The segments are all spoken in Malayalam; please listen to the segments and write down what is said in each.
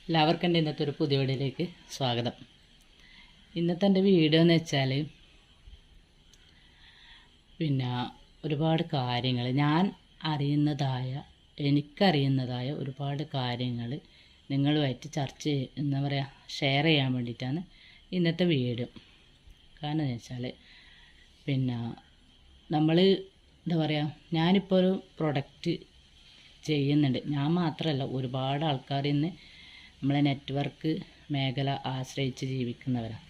എല്ലാവർക്കും എൻ്റെ ഇന്നത്തെ ഒരു പുതിയ വീഡിയോയിലേക്ക് സ്വാഗതം. ഇന്നത്തെ എൻ്റെ വീഡിയോ എന്ന് വെച്ചാൽ ഒരുപാട് കാര്യങ്ങൾ ഞാൻ എനിക്കറിയുന്നതായ ഒരുപാട് കാര്യങ്ങൾ നിങ്ങളുമായിട്ട് ഷെയർ ചെയ്യാൻ വേണ്ടിയിട്ടാണ് ഇന്നത്തെ വീഡിയോ. കാരണം എന്ന് വെച്ചാൽ നമ്മൾ ഞാനിപ്പോൾ ഒരു പ്രൊഡക്റ്റ് ചെയ്യുന്നുണ്ട്. ഞാൻ മാത്രമല്ല, ഒരുപാട് ആൾക്കാർ ഇന്ന് നമ്മളെ നെറ്റ്വർക്ക് മേഖല ആശ്രയിച്ച് ജീവിക്കുന്നവരാണ്.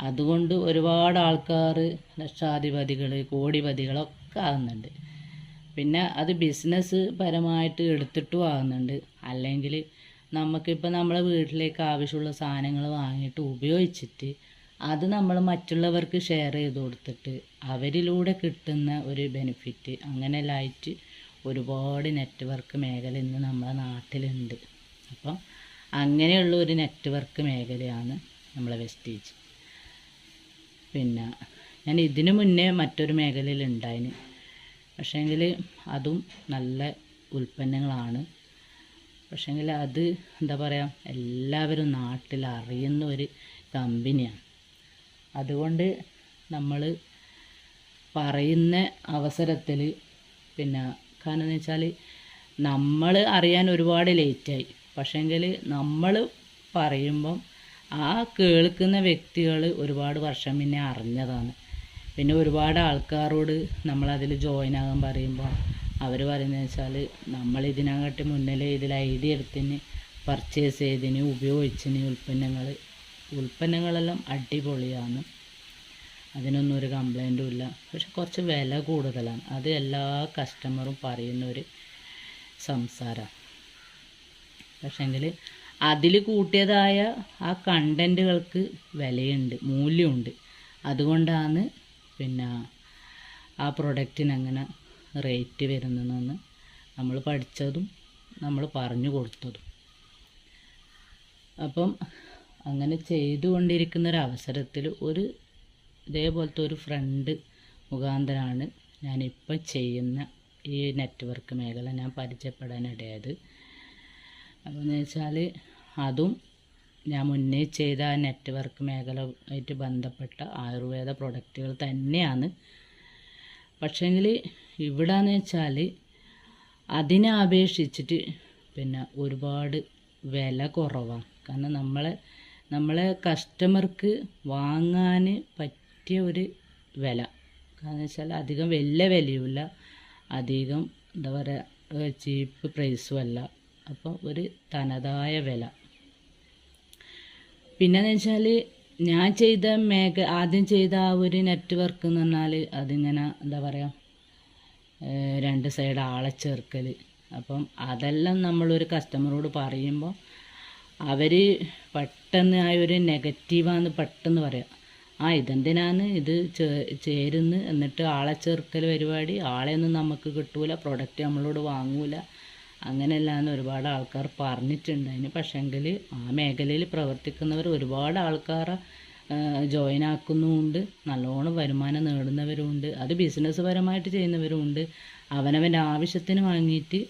അതുകൊണ്ട് ഒരുപാട് ആൾക്കാർ ലക്ഷാധിപതികൾ, കോടിപതികളൊക്കെ ആകുന്നുണ്ട്. പിന്നെ അത് ബിസിനസ് പരമായിട്ട് എടുത്തിട്ടും ആകുന്നുണ്ട്. അല്ലെങ്കിൽ നമുക്കിപ്പോൾ നമ്മളെ വീട്ടിലേക്ക് ആവശ്യമുള്ള സാധനങ്ങൾ വാങ്ങിയിട്ട് ഉപയോഗിച്ചിട്ട് അത് നമ്മൾ മറ്റുള്ളവർക്ക് ഷെയർ ചെയ്ത് കൊടുത്തിട്ട് അവരിലൂടെ കിട്ടുന്ന ഒരു ബെനിഫിറ്റ്, അങ്ങനെയെല്ലാമായിട്ട് ഒരുപാട് നെറ്റ്വർക്ക് മേഖല ഇന്ന് നമ്മളെ നാട്ടിലുണ്ട്. അപ്പം അങ്ങനെയുള്ള ഒരു നെറ്റ്വർക്ക് മേഖലയാണ് നമ്മളെ വെസ്റ്റീജ്. ഞാൻ ഇതിനു മുന്നേ മറ്റൊരു മേഖലയിൽ ഉണ്ടായിന്. പക്ഷേങ്കിൽ അതും നല്ല ഉൽപ്പന്നങ്ങളാണ്. പക്ഷേങ്കിൽ അത് എല്ലാവരും നാട്ടിൽ അറിയുന്ന ഒരു കമ്പനിയാണ്. അതുകൊണ്ട് നമ്മൾ പറയുന്ന അവസരത്തിൽ കാരണം എന്ന് വെച്ചാൽ നമ്മൾ അറിയാൻ ഒരുപാട് ലേറ്റായി. പക്ഷേങ്കിൽ നമ്മൾ പറയുമ്പം ആ കേൾക്കുന്ന വ്യക്തികൾ ഒരുപാട് വർഷം മുന്നേ അറിഞ്ഞതാണ്. പിന്നെ ഒരുപാട് ആൾക്കാരോട് നമ്മളതിൽ ജോയിൻ ആകാൻ പറയുമ്പോൾ അവർ പറയുന്നത് വെച്ചാൽ നമ്മളിതിനകത്ത് മുന്നിൽ ഇതിൽ ഐഡിയ എടുത്തിന്, പർച്ചേസ് ചെയ്തിന്, ഉപയോഗിച്ചിന് ഉൽപ്പന്നങ്ങളെല്ലാം അടിപൊളിയാണ്. അതിനൊന്നും ഒരു കംപ്ലൈൻറ്റും ഇല്ല. പക്ഷെ കുറച്ച് വില കൂടുതലാണ്. അത് എല്ലാ കസ്റ്റമറും പറയുന്നൊരു സംസാരമാണ്. പക്ഷേങ്കിൽ അതിൽ കൂട്ടിയതായ ആ കണ്ടൻറ്റുകൾക്ക് വിലയുണ്ട്, മൂല്യമുണ്ട്. അതുകൊണ്ടാണ് ആ പ്രൊഡക്റ്റിന് അങ്ങനെ റേറ്റ് വരുന്നതെന്ന് നമ്മൾ പഠിച്ചതും നമ്മൾ പറഞ്ഞു കൊടുത്തതും. അപ്പം അങ്ങനെ ചെയ്തുകൊണ്ടിരിക്കുന്നൊരവസരത്തിൽ ഇതേപോലത്തെ ഒരു ഫ്രണ്ട് മുഖാന്തരമാണ് ഞാനിപ്പം ചെയ്യുന്ന ഈ നെറ്റ്വർക്ക് മേഖല ഞാൻ പരിചയപ്പെടാനിടയായത്. അപ്പോൾ എന്ന് വെച്ചാൽ അതും ഞാൻ മുന്നേ ചെയ്ത ആ നെറ്റ്വർക്ക് മേഖലയായിട്ട് ബന്ധപ്പെട്ട ആയുർവേദ പ്രൊഡക്റ്റുകൾ തന്നെയാണ്. പക്ഷേങ്കിൽ ഇവിടെയെന്ന് വെച്ചാൽ അതിനെ അപേക്ഷിച്ചിട്ട് ഒരുപാട് വില കുറവാണ്. കാരണം നമ്മളെ കസ്റ്റമർക്ക് വാങ്ങാൻ പറ്റിയ ഒരു വില. കാരണം വെച്ചാൽ അധികം വലിയ വിലയുമില്ല, അധികം ചീപ്പ് പ്രൈസും അല്ല. അപ്പോൾ ഒരു തനതായ വില. പിന്നെന്ന് വെച്ചാൽ ഞാൻ ആദ്യം ചെയ്ത ആ ഒരു നെറ്റ്വർക്ക് എന്ന് പറഞ്ഞാൽ അതിങ്ങനെ രണ്ട് സൈഡ് ആളെ ചേർക്കൽ. അപ്പം അതെല്ലാം നമ്മളൊരു കസ്റ്റമറോട് പറയുമ്പോൾ അവർ പെട്ടെന്ന് ആ ഒരു നെഗറ്റീവാന്ന് പെട്ടെന്ന് പറയാം. ഇതെന്തിനാണ് ഇത് ചേരുന്നു, എന്നിട്ട് ആളെ ചേർക്കൽ പരിപാടി, ആളെയൊന്നും നമുക്ക് കിട്ടൂല, പ്രൊഡക്റ്റ് നമ്മളോട് വാങ്ങൂല, അങ്ങനെയല്ലാന്ന് ഒരുപാട് ആൾക്കാർ പറഞ്ഞിട്ടുണ്ടായിന്. പക്ഷേങ്കിൽ ആ മേഖലയിൽ പ്രവർത്തിക്കുന്നവർ ഒരുപാട് ആൾക്കാരെ ജോയിൻ ആക്കുന്നുമുണ്ട്, നല്ലോണം വരുമാനം നേടുന്നവരുമുണ്ട്, അത് ബിസിനസ് പരമായിട്ട് ചെയ്യുന്നവരുമുണ്ട്. അവനവൻ്റെ ആവശ്യത്തിന് വാങ്ങിയിട്ട്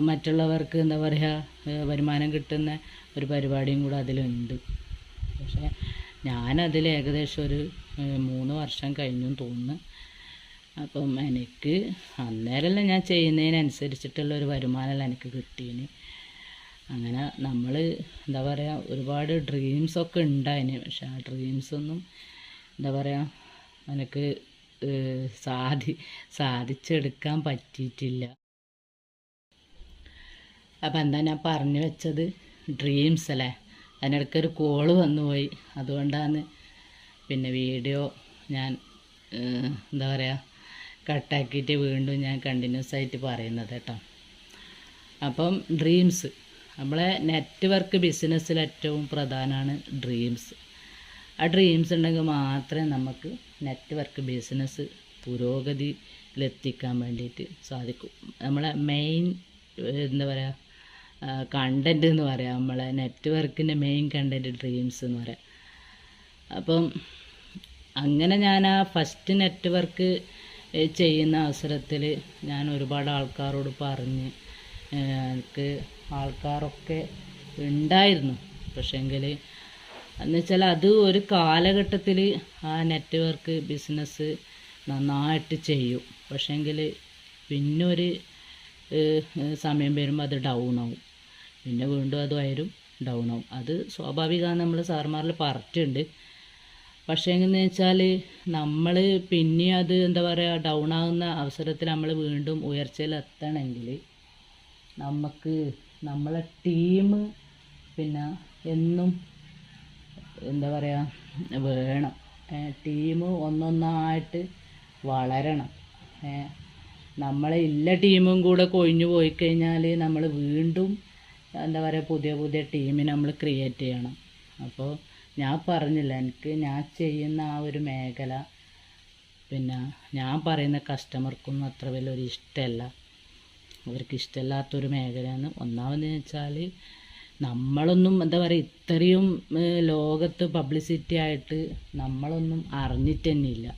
മറ്റുള്ളവർക്ക് വരുമാനം കിട്ടുന്ന ഒരു പരിപാടിയും കൂടെ അതിലുണ്ട്. പക്ഷേ ഞാനതിൽ ഏകദേശം ഒരു 3 വർഷം കഴിഞ്ഞു തോന്നുന്നു. അപ്പം എനിക്ക് അന്നേരമല്ല ഞാൻ ചെയ്യുന്നതിനനുസരിച്ചിട്ടുള്ളൊരു വരുമാനമല്ല എനിക്ക് കിട്ടീന്. അങ്ങനെ നമ്മൾ ഒരുപാട് ഡ്രീംസൊക്കെ ഉണ്ടായിന്. പക്ഷെ ആ ഡ്രീംസൊന്നും എനിക്ക് സാധിച്ചെടുക്കാൻ പറ്റിയിട്ടില്ല. അപ്പം എന്താ ഞാൻ പറഞ്ഞു വെച്ചത്, ഡ്രീംസ് അല്ലേ. അതിനിടയ്ക്കൊരു കോള് വന്നുപോയി. അതുകൊണ്ടാണ് വീഡിയോ ഞാൻ കട്ടാക്കിയിട്ട് വീണ്ടും ഞാൻ കണ്ടിന്യൂസ് ആയിട്ട് പറയുന്നത് കേട്ടോ. അപ്പം ഡ്രീംസ്, നമ്മളെ നെറ്റ്വർക്ക് ബിസിനസ്സിൽ ഏറ്റവും പ്രധാനമാണ് ഡ്രീംസ്. ആ ഡ്രീംസ് ഉണ്ടെങ്കിൽ മാത്രമേ നമുക്ക് നെറ്റ്വർക്ക് ബിസിനസ് പുരോഗതിയിലെത്തിക്കാൻ വേണ്ടിയിട്ട് സാധിക്കും. നമ്മളെ മെയിൻ കണ്ടൻറ്റ് എന്ന് പറയാം, നമ്മളെ നെറ്റ്വർക്കിൻ്റെ മെയിൻ കണ്ടൻറ്റ് ഡ്രീംസ് എന്ന് പറയാം. അപ്പം അങ്ങനെ ഞാൻ ആ ഫസ്റ്റ് നെറ്റ്വർക്ക് ചെയ്യുന്ന അവസരത്തിൽ ഞാൻ ഒരുപാട് ആൾക്കാരോട് പറഞ്ഞ് എനിക്ക് ആൾക്കാരൊക്കെ ഉണ്ടായിരുന്നു. പക്ഷേങ്കിൽ എന്ന് വെച്ചാൽ അത് ഒരു കാലഘട്ടത്തിൽ ആ നെറ്റ്വർക്ക് ബിസിനസ് നന്നായിട്ട് ചെയ്യും. പക്ഷേങ്കിൽ പിന്നൊരു സമയം വരുമ്പോൾ അത് ഡൗൺ ആവും. പിന്നെ വീണ്ടും അത് വരും ഡൗൺ ആവും. അത് സ്വാഭാവികമാണ്, നമ്മൾ സാർമാരിൽ പറഞ്ഞിട്ടുണ്ട്. പക്ഷേ എങ്ങനെയെന്ന് വെച്ചാൽ നമ്മൾ പിന്നെ അത് എന്താ പറയുക ഡൗൺ ആകുന്ന അവസരത്തിൽ നമ്മൾ വീണ്ടും ഉയർച്ചയിലെത്തണമെങ്കിൽ നമുക്ക് നമ്മളെ ടീം പിന്നെ എന്നും എന്താ പറയുക വേണം. ടീം ഒന്നൊന്നായിട്ട് വളരണം. നമ്മളെ ഇല്ല ടീമും കൂടെ കൊഴിഞ്ഞു പോയി കഴിഞ്ഞാൽ നമ്മൾ വീണ്ടും എന്താ പറയുക പുതിയ പുതിയ ടീമിനെ നമ്മൾ ക്രിയേറ്റ് ചെയ്യണം. അപ്പോൾ ഞാൻ പറഞ്ഞില്ല, എനിക്ക് ഞാൻ ചെയ്യുന്ന ആ ഒരു മേഖല പിന്നെ ഞാൻ പറയുന്ന കസ്റ്റമർക്കൊന്നും അത്ര വലിയൊരു ഇഷ്ടമല്ല. അവർക്ക് ഇഷ്ടമില്ലാത്തൊരു മേഖലയാണ്. ഒന്നാമെന്ന് വെച്ചാൽ നമ്മളൊന്നും എന്താ പറയുക ഇത്രയും ലോകത്ത് പബ്ലിസിറ്റി ആയിട്ട് നമ്മളൊന്നും അറിഞ്ഞിട്ട് തന്നെയില്ല.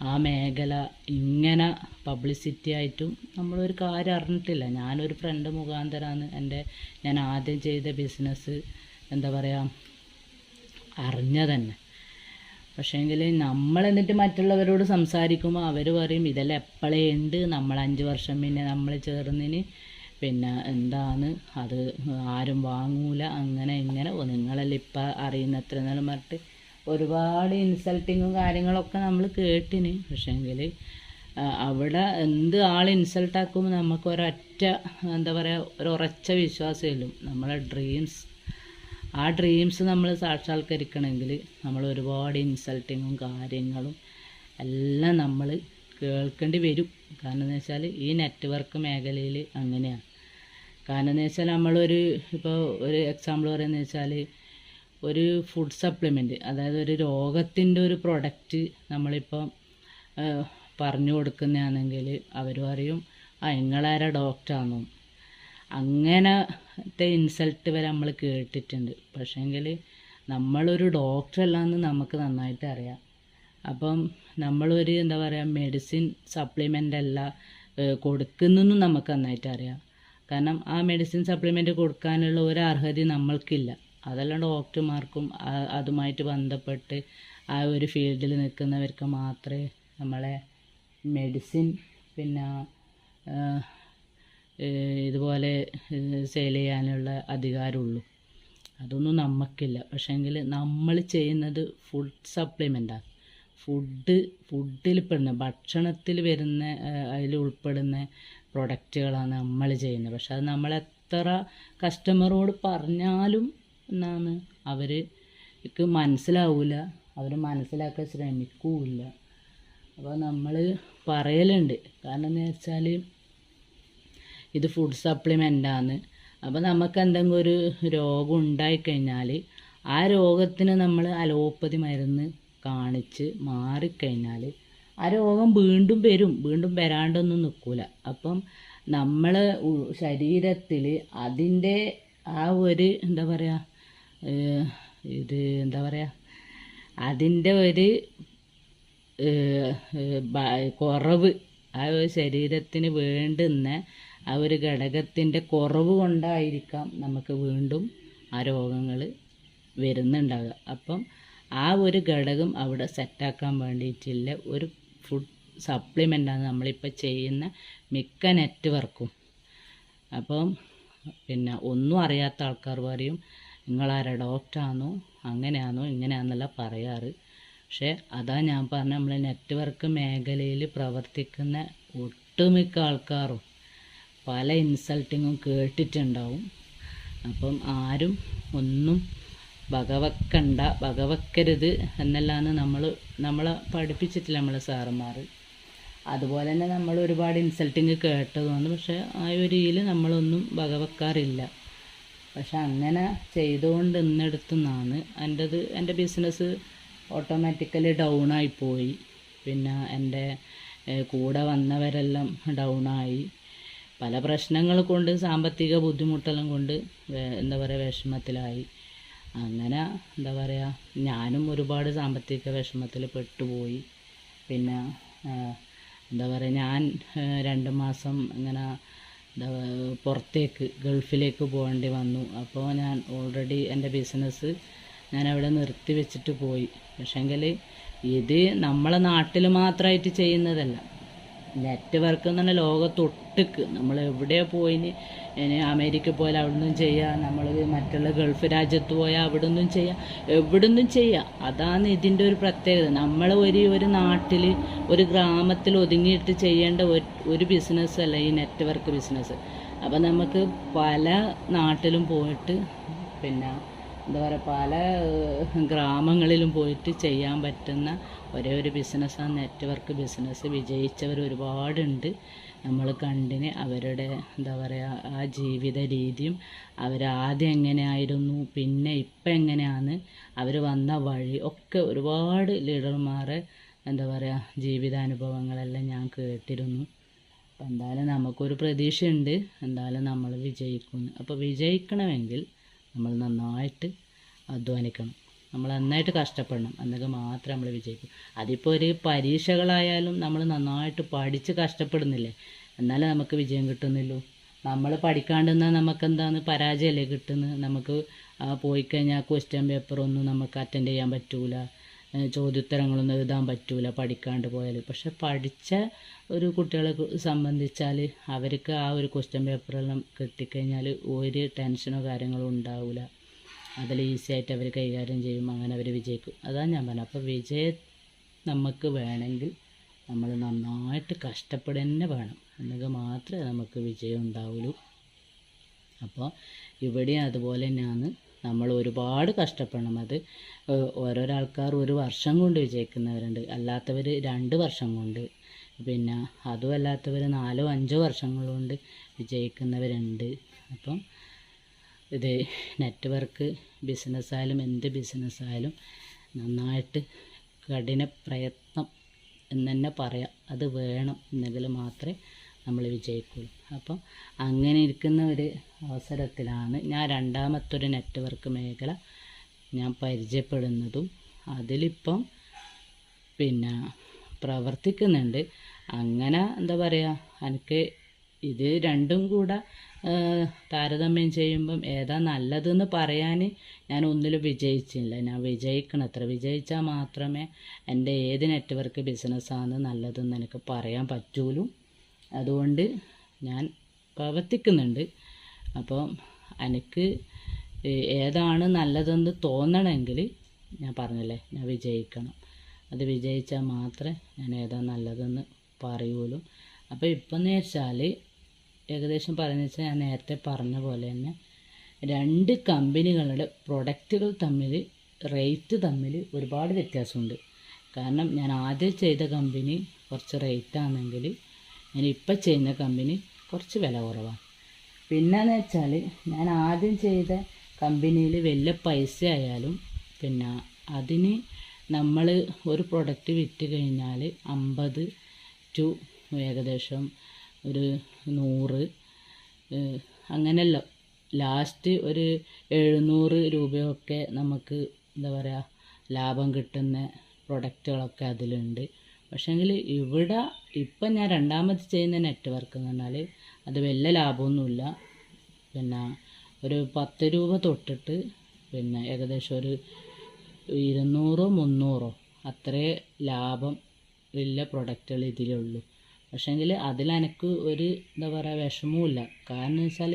ആ മേഖല ഇങ്ങനെ പബ്ലിസിറ്റി ആയിട്ടും നമ്മളൊരു കാര്യം അറിഞ്ഞിട്ടില്ല. ഞാനൊരു ഫ്രണ്ട് മുഖാന്തരമാണ് ഞാൻ ആദ്യം ചെയ്ത ബിസിനസ് എന്താ പറയുക അറിഞ്ഞ തന്നെ. പക്ഷേങ്കിൽ നമ്മൾ എന്നിട്ട് മറ്റുള്ളവരോട് സംസാരിക്കുമ്പോൾ അവർ പറയും ഇതെല്ലാം എപ്പോഴേ ഉണ്ട്, നമ്മൾ 5 വർഷം പിന്നെ നമ്മൾ ചേർന്നതിന് പിന്നെ എന്താണ് അത് ആരും വാങ്ങൂല, അങ്ങനെ ഇങ്ങനെ നിങ്ങളെല്ലാം ഇപ്പം അറിയുന്നത്ര എന്നാലും പറഞ്ഞിട്ട് ഒരുപാട് ഇൻസൾട്ടിങ്ങും കാര്യങ്ങളൊക്കെ നമ്മൾ കേട്ടിന്. പക്ഷേങ്കിൽ അവിടെ എന്ത് ആൾ ഇൻസൾട്ടാക്കുമ്പോൾ നമുക്ക് ഒരൊറ്റ എന്താ പറയുക ഒരു ഉറച്ച വിശ്വാസമില്ലും നമ്മളെ ആ ഡ്രീംസ് നമ്മൾ സാക്ഷാത്കരിക്കണമെങ്കിൽ നമ്മൾ ഒരുപാട് ഇൻസൾട്ടിങ്ങും കാര്യങ്ങളും എല്ലാം നമ്മൾ കേൾക്കേണ്ടി വരും. കാരണം എന്ന് വെച്ചാൽ ഈ നെറ്റ്വർക്ക് മേഖലയിൽ അങ്ങനെയാണ്. കാരണം എന്ന് വെച്ചാൽ നമ്മളൊരു ഇപ്പോൾ ഒരു എക്സാമ്പിൾ പറയുന്നത് വെച്ചാൽ ഒരു ഫുഡ് സപ്ലിമെൻറ്റ്, അതായത് ഒരു രോഗത്തിൻ്റെ ഒരു പ്രൊഡക്റ്റ് നമ്മളിപ്പം പറഞ്ഞു കൊടുക്കുന്നതാണെങ്കിൽ അവർ പറയും നിങ്ങളാരാ ഡോക്ടറാണെന്നോ, അങ്ങനത്തെ ഇൻസൾട്ട് വരെ നമ്മൾ കേട്ടിട്ടുണ്ട്. പക്ഷേങ്കിൽ നമ്മളൊരു ഡോക്ടറല്ലാന്ന് നമുക്ക് നന്നായിട്ട് അറിയാം. അപ്പം നമ്മളൊരു എന്താ പറയുക മെഡിസിൻ സപ്ലിമെൻ്റ് അല്ല കൊടുക്കുന്നതെന്നും നമുക്ക് നന്നായിട്ട് അറിയാം. കാരണം ആ മെഡിസിൻ സപ്ലിമെൻ്റ് കൊടുക്കാനുള്ള ഒരു അർഹത നമ്മൾക്കില്ല. അതെല്ലാം ഡോക്ടർമാർക്കും അതുമായിട്ട് ബന്ധപ്പെട്ട് ആ ഒരു ഫീൽഡിൽ നിൽക്കുന്നവർക്ക് മാത്രമേ നമ്മളെ മെഡിസിൻ പിന്നെ ഇതുപോലെ സെയിൽ ചെയ്യാനുള്ള അധികാരമുള്ളൂ. അതൊന്നും നമുക്കില്ല. പക്ഷേങ്കിൽ നമ്മൾ ചെയ്യുന്നത് ഫുഡ് സപ്ലിമെൻ്റാണ്. ഫുഡിൽ പെടുന്ന ഭക്ഷണത്തിൽ വരുന്ന അതിൽ ഉൾപ്പെടുന്ന പ്രൊഡക്റ്റുകളാണ് നമ്മൾ ചെയ്യുന്നത്. പക്ഷെ അത് നമ്മളെത്ര കസ്റ്റമറോട് പറഞ്ഞാലും എന്നാണ് അവർക്ക് മനസ്സിലാവില്ല, അവർ മനസ്സിലാക്കാൻ ശ്രമിക്കൂല്ല. അപ്പോൾ നമ്മൾ പറയലുണ്ട്. കാരണം എന്ന് വെച്ചാൽ ഇത് ഫുഡ് സപ്ലിമെൻ്റാണ്. അപ്പോൾ നമുക്ക് എന്തെങ്കിലും ഒരു രോഗം ഉണ്ടായിക്കഴിഞ്ഞാൽ ആ രോഗത്തിന് നമ്മൾ അലോപ്പതി മരുന്ന് കാണിച്ച് മാറിക്കഴിഞ്ഞാൽ ആ രോഗം വീണ്ടും വരും, വീണ്ടും വരാണ്ടൊന്നും നിൽക്കില്ല. അപ്പം നമ്മൾ ശരീരത്തിൽ അതിൻ്റെ ആ ഒരു എന്താ പറയുക ഇത് എന്താ പറയുക അതിൻ്റെ ഒരു കുറവ്, ആ ഒരു ശരീരത്തിന് വേണ്ടുന്ന ആ ഒരു ഘടകത്തിൻ്റെ കുറവ് കൊണ്ടായിരിക്കാം നമുക്ക് വീണ്ടും ആ രോഗങ്ങൾ വരുന്നുണ്ടാകുക. അപ്പം ആ ഒരു ഘടകം അവിടെ സെറ്റാക്കാൻ വേണ്ടിയിട്ടുള്ള ഒരു ഫുഡ് സപ്ലിമെൻ്റാണ് നമ്മളിപ്പോൾ ചെയ്യുന്ന മിക്ക നെറ്റ്വർക്കും. അപ്പം പിന്നെ ഒന്നും അറിയാത്ത ആൾക്കാർ പറയും നിങ്ങളാരാ ഡോക്ടറാണോ അങ്ങനെയാണോ ഇങ്ങനെയാണെന്നല്ല പറയാറ്. പക്ഷേ അതാ ഞാൻ പറഞ്ഞ നമ്മൾ നെറ്റ്വർക്ക് മേഖലയിൽ പ്രവർത്തിക്കുന്ന ഒട്ടുമിക്ക ആൾക്കാരും പല ഇൻസൾട്ടിങ്ങും കേട്ടിട്ടുണ്ടാവും. അപ്പം ആരും ഒന്നും വകവെക്കരുത് എന്നല്ലാന്ന് നമ്മളെ പഠിപ്പിച്ചിട്ടില്ല നമ്മളെ സാറന്മാർ. അതുപോലെ തന്നെ നമ്മൾ ഒരുപാട് ഇൻസൾട്ടിങ് കേട്ടതുകൊണ്ട് പക്ഷേ ആ ഒരു രീതിയിൽ നമ്മളൊന്നും വകവെക്കാറില്ല. പക്ഷെ അങ്ങനെ ചെയ്തുകൊണ്ട് ഇന്നെടുത്തുനിന്നാണ് എൻ്റെ ബിസിനസ് ഓട്ടോമാറ്റിക്കലി ഡൗണായിപ്പോയി. പിന്നെ എൻ്റെ കൂടെ വന്നവരെല്ലാം ഡൗണായി. പല പ്രശ്നങ്ങൾ കൊണ്ട് സാമ്പത്തിക ബുദ്ധിമുട്ടെല്ലാം കൊണ്ട് എന്താ പറയുക വിഷമത്തിലായി. അങ്ങനെ എന്താ പറയുക ഞാനും ഒരുപാട് സാമ്പത്തിക വിഷമത്തിൽ പെട്ടുപോയി. പിന്നെ എന്താ പറയുക ഞാൻ 2 മാസം ഇങ്ങനെ പുറത്തേക്ക് ഗൾഫിലേക്ക് പോകേണ്ടി വന്നു. അപ്പോൾ ഞാൻ ഓൾറെഡി എൻ്റെ ബിസിനസ് ഞാൻ അവിടെ നിർത്തി വെച്ചിട്ട് പോയി. പക്ഷേങ്കിൽ ഇത് നമ്മളെ നാട്ടിൽ മാത്രമായിട്ട് ചെയ്യുന്നതല്ല. നെറ്റ്വർക്ക് എന്ന് പറഞ്ഞാൽ ലോകത്തൊട്ടുക്ക് നമ്മൾ എവിടെയോ പോയിന്, ഇനി അമേരിക്ക പോയാൽ അവിടെ നിന്നും ചെയ്യാം, നമ്മൾ മറ്റുള്ള ഗൾഫ് രാജ്യത്ത് പോയാൽ അവിടെ നിന്നും ചെയ്യാം, എവിടെ നിന്നും ചെയ്യാം. അതാണ് ഇതിൻ്റെ ഒരു പ്രത്യേകത. നമ്മൾ ഒരു നാട്ടിൽ ഒരു ഗ്രാമത്തിൽ ഒതുങ്ങിയിട്ട് ചെയ്യേണ്ട ഒരു ബിസിനസ് അല്ല ഈ നെറ്റ്വർക്ക് ബിസിനസ്. അപ്പം നമുക്ക് പല നാട്ടിലും പോയിട്ട് പിന്നെ എന്താ പറയുക, പല ഗ്രാമങ്ങളിലും പോയിട്ട് ചെയ്യാൻ പറ്റുന്ന ഒരേ ഒരു ബിസിനസ്സാണ് നെറ്റ്വർക്ക് ബിസിനസ്. വിജയിച്ചവർ ഒരുപാടുണ്ട് നമ്മൾ കണ്ടിന്. അവരുടെ എന്താ പറയുക, ആ ജീവിത രീതിയും അവരാദ്യം എങ്ങനെയായിരുന്നു, പിന്നെ ഇപ്പം എങ്ങനെയാണ്, അവർ വന്ന വഴി ഒക്കെ ഒരുപാട് ലീഡർമാരെ എന്താ പറയുക ജീവിതാനുഭവങ്ങളെല്ലാം ഞാൻ കേട്ടിരുന്നു. അപ്പം എന്തായാലും നമുക്കൊരു പ്രതീക്ഷയുണ്ട്, എന്തായാലും നമ്മൾ വിജയിക്കുന്നു. അപ്പോൾ വിജയിക്കണമെങ്കിൽ നമ്മൾ നന്നായിട്ട് അധ്വാനിക്കണം, നമ്മൾ നന്നായിട്ട് കഷ്ടപ്പെടണം, എന്നെങ്കിൽ മാത്രമേ നമ്മൾ വിജയിക്കൂ. അതിപ്പോൾ ഒരു പരീക്ഷകളായാലും നമ്മൾ നന്നായിട്ട് പഠിച്ച് കഷ്ടപ്പെടുന്നില്ലേ, എന്നാലും നമുക്ക് വിജയം കിട്ടുന്നില്ലല്ലോ. നമ്മൾ പഠിക്കാണ്ടെന്നാൽ നമുക്കെന്താണ് പരാജയമല്ലേ കിട്ടുന്നത്. നമുക്ക് പോയി കഴിഞ്ഞാൽ ക്വസ്റ്റ്യൻ പേപ്പറൊന്നും നമുക്ക് അറ്റൻഡ് ചെയ്യാൻ പറ്റൂല, ചോദ്യോത്തരങ്ങളൊന്നും എഴുതാൻ പറ്റൂല പഠിക്കാണ്ട് പോയാൽ. പക്ഷെ പഠിച്ച ഒരു കുട്ടികളെ സംബന്ധിച്ചാൽ അവർക്ക് ആ ഒരു ക്വസ്റ്റ്യൻ പേപ്പറെല്ലാം കിട്ടിക്കഴിഞ്ഞാൽ ഒരു ടെൻഷനോ കാര്യങ്ങളോ ഉണ്ടാവില്ല. അതിൽ ഈസി ആയിട്ട് അവർ കൈകാര്യം ചെയ്യും, അങ്ങനെ അവർ വിജയിക്കും. അതാണ് ഞാൻ പറഞ്ഞത്. അപ്പോൾ വിജയം നമുക്ക് വേണമെങ്കിൽ നമ്മൾ നന്നായിട്ട് കഷ്ടപ്പെടുക തന്നെ വേണം, എന്നെങ്കിൽ മാത്രമേ നമുക്ക് വിജയം ഉണ്ടാവുള്ളൂ. അപ്പോൾ ഇവിടെയും അതുപോലെ തന്നെയാണ്, നമ്മൾ ഒരുപാട് കഷ്ടപ്പെടണം. അത് ഓരോരോ ആൾക്കാർ 1 വർഷം കൊണ്ട് വിജയിക്കുന്നവരുണ്ട്, അല്ലാത്തവർ 2 വർഷം കൊണ്ട്, പിന്നെ അതും അല്ലാത്തവർ 4-5 വർഷങ്ങൾ കൊണ്ട് വിജയിക്കുന്നവരുണ്ട്. അപ്പം ഇത് നെറ്റ്വർക്ക് ബിസിനസ്സായാലും എന്ത് ബിസിനസ്സായാലും നന്നായിട്ട് കഠിന പ്രയത്നം എന്ന് തന്നെ പറയാം, അത് വേണം, എന്നെങ്കിൽ മാത്രമേ നമ്മൾ വിജയിക്കുള്ളൂ. അപ്പം അങ്ങനെ ഇരിക്കുന്ന ഒരു അവസരത്തിലാണ് ഞാൻ രണ്ടാമത്തൊരു നെറ്റ്വർക്ക് മേഖല ഞാൻ പരിചയപ്പെടുന്നതും അതിലിപ്പം പിന്നെ പ്രവർത്തിക്കുന്നുണ്ട്. അങ്ങനെ എന്താ പറയുക, എനിക്ക് ഇത് രണ്ടും കൂടെ താരതമ്യം ചെയ്യുമ്പം ഏതാ നല്ലതെന്ന് പറയാൻ ഞാൻ ഒന്നിലും വിജയിച്ചില്ല. ഞാൻ വിജയിക്കണം, അത്ര വിജയിച്ചാൽ മാത്രമേ എൻ്റെ ഏത് നെറ്റ്വർക്ക് ബിസിനസ്സാണ് നല്ലതെന്ന് എനിക്ക് പറയാൻ പറ്റുള്ളൂ. അതുകൊണ്ട് ഞാൻ പ്രവർത്തിക്കുന്നുണ്ട്. അപ്പം എനിക്ക് ഏതാണ് നല്ലതെന്ന് തോന്നണമെങ്കിൽ ഞാൻ പറഞ്ഞില്ലേ, ഞാൻ വിജയിക്കണം. അത് വിജയിച്ചാൽ മാത്രമേ ഞാൻ ഏതാ നല്ലതെന്ന് പറയുള്ളൂ. അപ്പോൾ ഇപ്പം എന്ന് വെച്ചാൽ ഏകദേശം പറഞ്ഞു വെച്ചാൽ ഞാൻ നേരത്തെ പറഞ്ഞ പോലെ തന്നെ 2 കമ്പനികളുടെ പ്രൊഡക്റ്റുകൾ തമ്മിൽ റേറ്റ് തമ്മിൽ ഒരുപാട് വ്യത്യാസമുണ്ട്. കാരണം ഞാൻ ആദ്യം ചെയ്ത കമ്പനി കുറച്ച് റേറ്റാണെങ്കിൽ ഞാനിപ്പോൾ ചെയ്യുന്ന കമ്പനി കുറച്ച് വില കുറവാണ്. പിന്നെയെന്ന് വെച്ചാൽ ഞാൻ ആദ്യം ചെയ്ത കമ്പനിയിൽ വലിയ പൈസ ആയാലും പിന്നെ അതിന് നമ്മൾ ഒരു പ്രൊഡക്റ്റ് വിറ്റ് കഴിഞ്ഞാൽ 50 ടു ഏകദേശം ഒരു 100 അങ്ങനെയല്ല, ലാസ്റ്റ് ഒരു 700 രൂപയൊക്കെ നമുക്ക് എന്താ പറയുക ലാഭം കിട്ടുന്ന പ്രൊഡക്റ്റുകളൊക്കെ അതിലുണ്ട്. പക്ഷേങ്കിൽ ഇവിടെ ഇപ്പം ഞാൻ രണ്ടാമത് ചെയ്യുന്ന നെറ്റ്വർക്ക് എന്ന് പറഞ്ഞാൽ അത് വലിയ ലാഭമൊന്നുമില്ല. പിന്നെ ഒരു 10 രൂപ തൊട്ടിട്ട് പിന്നെ ഏകദേശം ഒരു 200-300 അത്രേ ലാഭം ഉള്ള പ്രൊഡക്റ്റുകൾ ഇതിലുള്ളൂ. പക്ഷേങ്കിൽ അതിലെനിക്ക് ഒരു എന്താ പറയുക വിഷമവുമില്ല. കാരണം വെച്ചാൽ